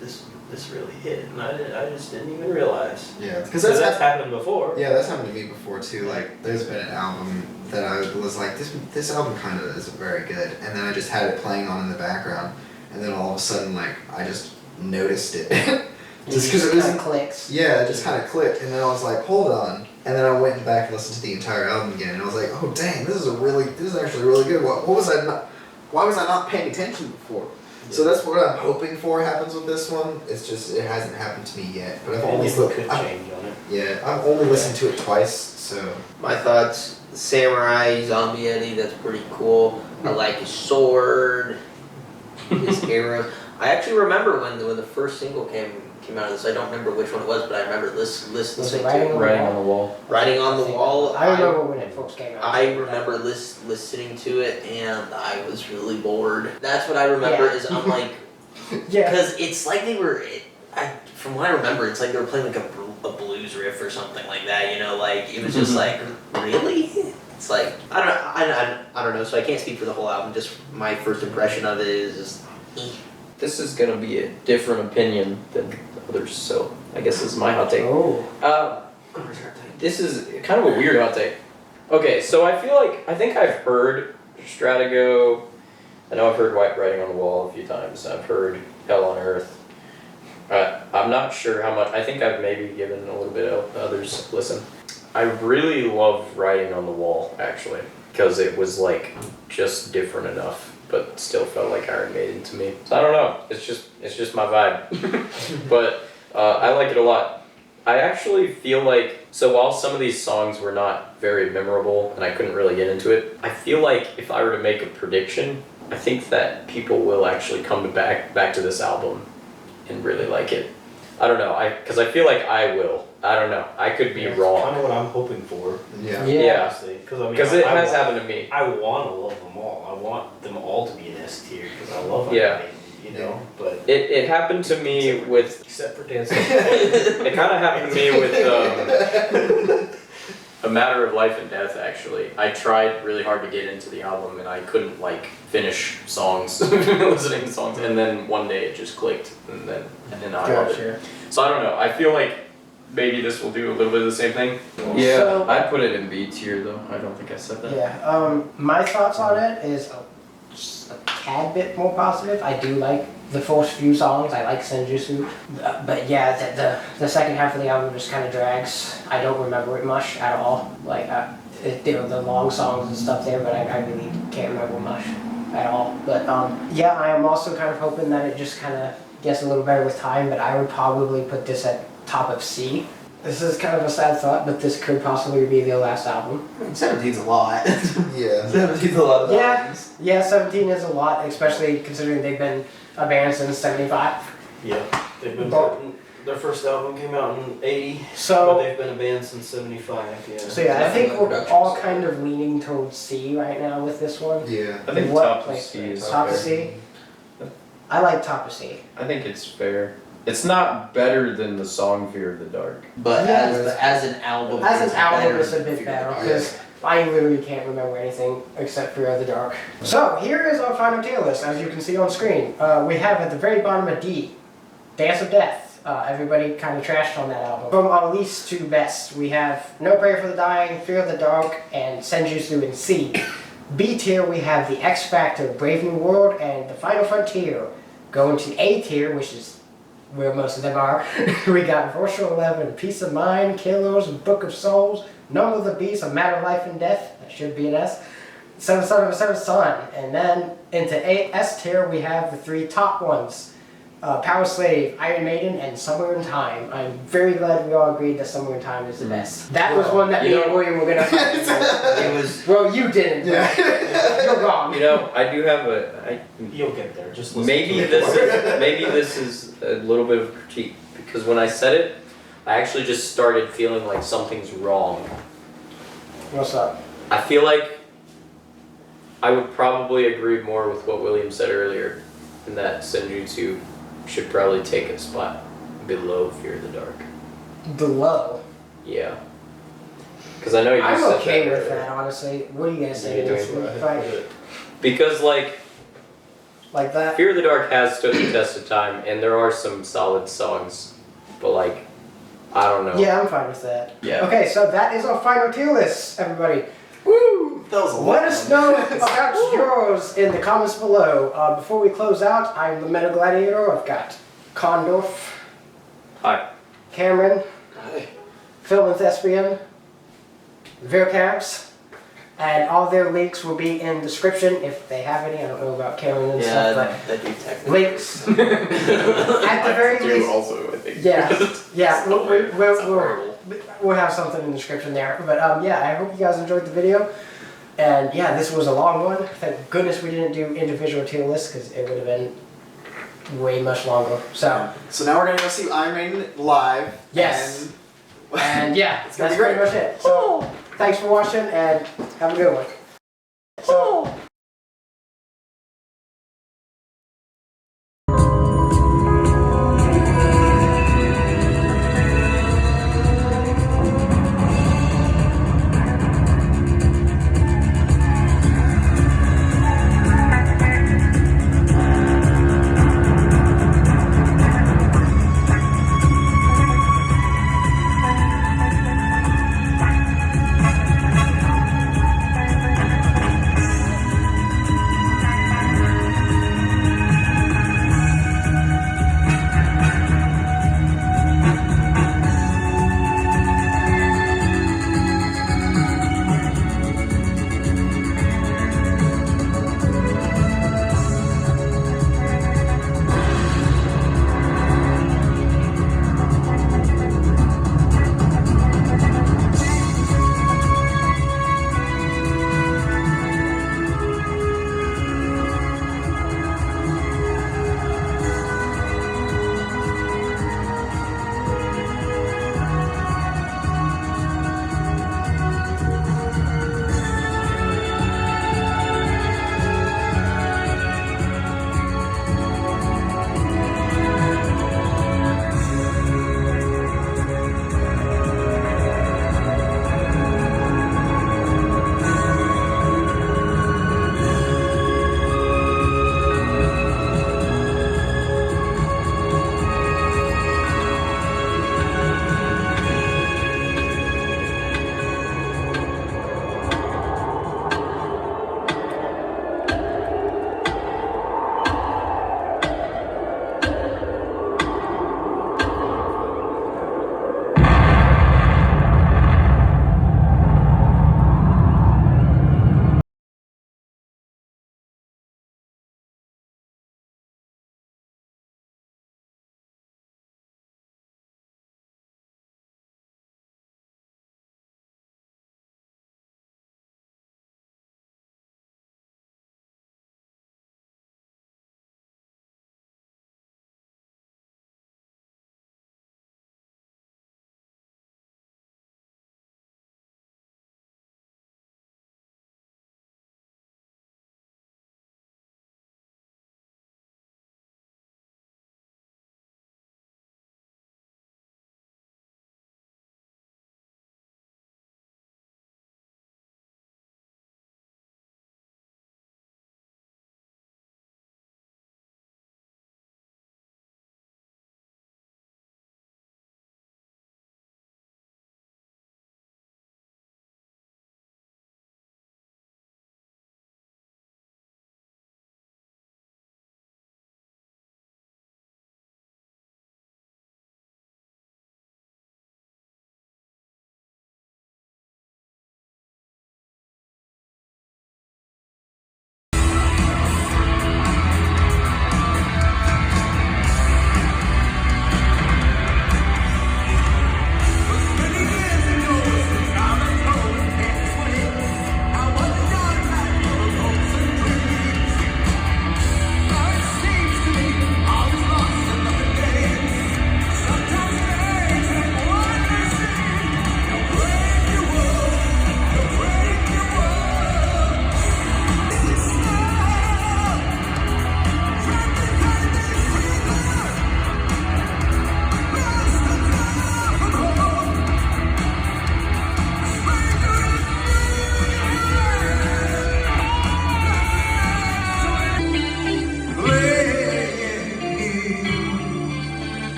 this really hit, and I just didn't even realize. Yeah, because that's happened before. Yeah, that's happened to me before too. Like, there's been an album that I was like, this album kind of isn't very good, and then I just had it playing on in the background, and then all of a sudden, like, I just noticed it. Just because it was kind of clicks. Yeah, it just kind of clicked, and then I was like, hold on, and then I went back and listened to the entire album again, and I was like, oh dang, this is actually really good. Why was I not paying attention before? Yeah. So that's what I'm hoping for happens with this one. It's just it hasn't happened to me yet, but I've only could change on it. Yeah, I've only listened to it twice, so. My thoughts: Samurai Zombie Eddie. That's pretty cool. I like his sword, his arrows. I actually remember when the first single came out of this. I don't remember which one it was, but I remember listening to it. Writing on the Wall. Writing on the Wall. I remember when it first came out. I remember listening to it, and I was really bored. That's what I remember. Yeah. Is I'm like, Yeah. because it's like they were. From what I remember, it's like they were playing like a blues riff or something like that. You know, like it was just like really. It's like I don't know. So I can't speak for the whole album. Just my first impression of it is just. This is gonna be a different opinion than others, so I guess this is my hot take. Oh. This is kind of a weird hot take. Okay, so I think I've heard Stratigo. I know I've heard White Writing on the Wall a few times. I've heard Hell on Earth. I'm not sure how much. I think I've maybe given a little bit of others a listen. I really love Writing on the Wall, actually, because it was like just different enough, but still felt like Iron Maiden to me. So I don't know. It's just my vibe. But I like it a lot. I actually feel like, so while some of these songs were not very memorable and I couldn't really get into it, I feel like if I were to make a prediction, I think that people will actually come back to this album and really like it. I don't know, because I feel like I will. I don't know. I could be wrong. Kind of what I'm hoping for. Yeah. Yeah. Because it has happened to me. I want to love them all. I want them all to be an S tier because I love Iron Yeah. Maiden, you know. But It happened to me with. except for dancing. It kind of happened to me with A Matter of Life and Death. Actually, I tried really hard to get into the album and I couldn't like finish songs, listening to songs, and then one day it just clicked, and I loved it. So I don't know. I feel like maybe this will do a little bit of the same thing. Yeah, So- I'd put it in B tier though. I don't think I said that. Yeah. My thoughts on it is just a tad bit more positive. I do like the first few songs. I like Senjutsu, but yeah, the second half of the album just kind of drags. I don't remember it much at all. Like there were the long songs and stuff there, but I really can't remember much at all. But yeah, I am also kind of hoping that it just kind of gets a little better with time. But I would probably put this at top of C. This is kind of a sad thought, but this could possibly be their last album. 17's a lot. Yeah. 17's a lot of Yeah. albums. Yeah, 17 is a lot, especially considering they've been a band since 75. Yeah, they've been. But- Their first album came out in '80, but So, they've been a band since '75. Yeah. I think we're Productions. all kind of leaning towards C right now with this one. Yeah. I think What top of place? C is Top of fair. C? I like top of C. I think it's fair. It's not better than the song Fear of the Dark. But Yeah. as an album, As it's an album, better it's a than bit Fear better, the Dark. because I literally can't remember anything except Fear of the Dark. So, here is our final tier list, as you can see on screen. We have at the very bottom a D, Dance of Death. Everybody kind of trashed on that album. From our least to best, we have No Prayer for the Dying, Fear of the Dark, and Senjutsu in C. B tier, we have The X Factor, Brave New World, and The Final Frontier. Going to A tier, which is where most of them are, we got Virtual 11, Peace of Mind, Killers, Book of Souls, Number of the Beast, A Matter of Life and Death, that should be an S, Seven Son of a Seventh Son. And then into S tier, we have the three top ones. Power Slave, Iron Maiden, and Summer in Time. I'm very glad we all agreed that Summer in Time is the best. That was one that me and William were gonna fight. It was. Well, you didn't. Yeah. You're wrong. You know, I do have You'll get there. Just listen maybe to it. this is a little bit of critique, because when I said it, I actually just started feeling like something's wrong. What's up? I feel like I would probably agree more with what William said earlier, in that Senjutsu should probably take a spot below Fear of the Dark. Below. Yeah. Because I know you I'm said okay that with earlier. that, honestly. What do you guys Yeah, think? you're It's doing right. Because like Like that? Fear of the Dark has stood the test of time, and there are some solid songs, but like I don't know. Yeah, I'm fine with that. Yeah. Okay, so that is our final tier list, everybody. Woo! That was a lot. Let us know about yours in the comments below. Before we close out, I'm the Metal Gladiator. I've got Condorf, Hi. Cameron, Phil and Thespian, Vercamps, and all their links will be in the description if they have any. I don't know about Cameron and Yeah, stuff, that do technically. but links. At the very least, also, I think. yeah, It's horrible. we'll have something in the description there. But yeah, I hope you guys enjoyed the video. And yeah, this was a long one. Thank goodness we didn't do individual tier lists because it would have been way much longer. So, So now we're gonna go see Iron Maiden live. Yes. and yeah, It's gonna that's be pretty great. much it. So, thanks for watching and have a good one. So,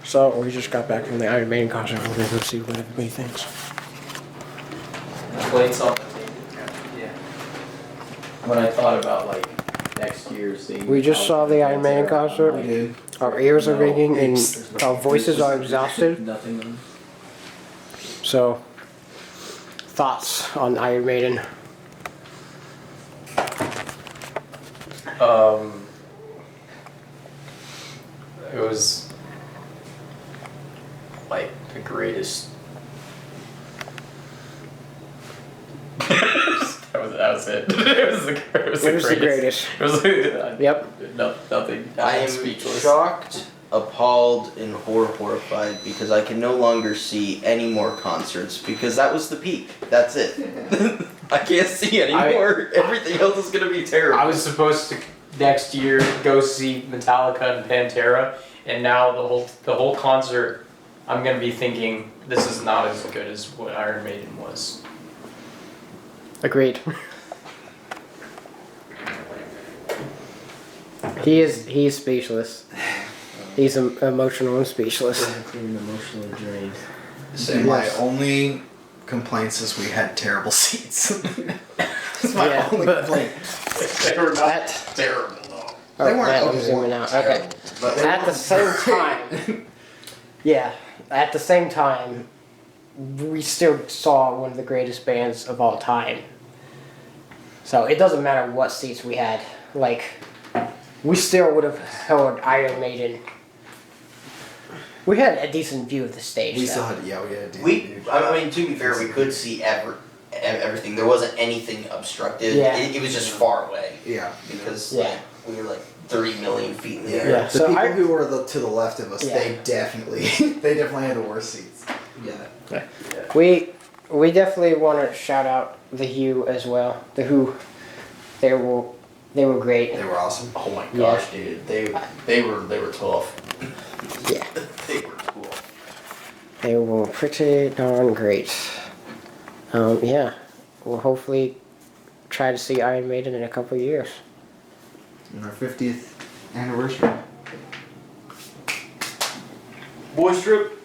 So we just got back from the Iron Maiden concert. We're gonna go see what everybody thinks. Plates on the table. Yeah. When I thought about like next year seeing. We just saw the Iron Maiden concert. We did. Our ears are ringing and our voices are exhausted. Nothing. So, thoughts on Iron Maiden? It was like the greatest. that was it. It was the greatest. It was Yep. nothing. I am speechless. shocked, appalled, and horrified because I can no longer see any more concerts because that was the peak. That's it. I can't see anymore. Everything else is gonna be terrible. I was supposed to next year go see Metallica and Pantera, and now the whole concert, I'm gonna be thinking this is not as good as what Iron Maiden was. Agreed. He's speechless. He's emotional and speechless. Emotionally drained. So my only complaints is we had terrible seats. That's my Yeah, only but- complaint. They were not That- terrible though. Oh, They weren't man, I'm okay, they zooming weren't out. Okay. terrible, but they At the weren't same great. time, yeah, at the same time, we still saw one of the greatest bands of all time. So it doesn't matter what seats we had. Like, we still would have heard Iron Maiden. We had a decent view of the stage. We though. still had, yeah, we had a decent We, view. I mean, to be fair, we could see everything. There wasn't anything obstructed. Yeah. It was just far away Yeah. because Yeah. like, we were like 30 million feet in the Yeah. air. Yeah. The So people I- who were to the left of us, Yeah. they definitely had the worst seats. Yeah. We definitely want to shout out the Who as well. The Who, they were great. They were awesome. Oh my Yeah. gosh, dude. They were tough. Yeah, They were cool. they were pretty darn great. Yeah, we'll hopefully try to see Iron Maiden in a couple of years. On our 50th anniversary. Boys trip.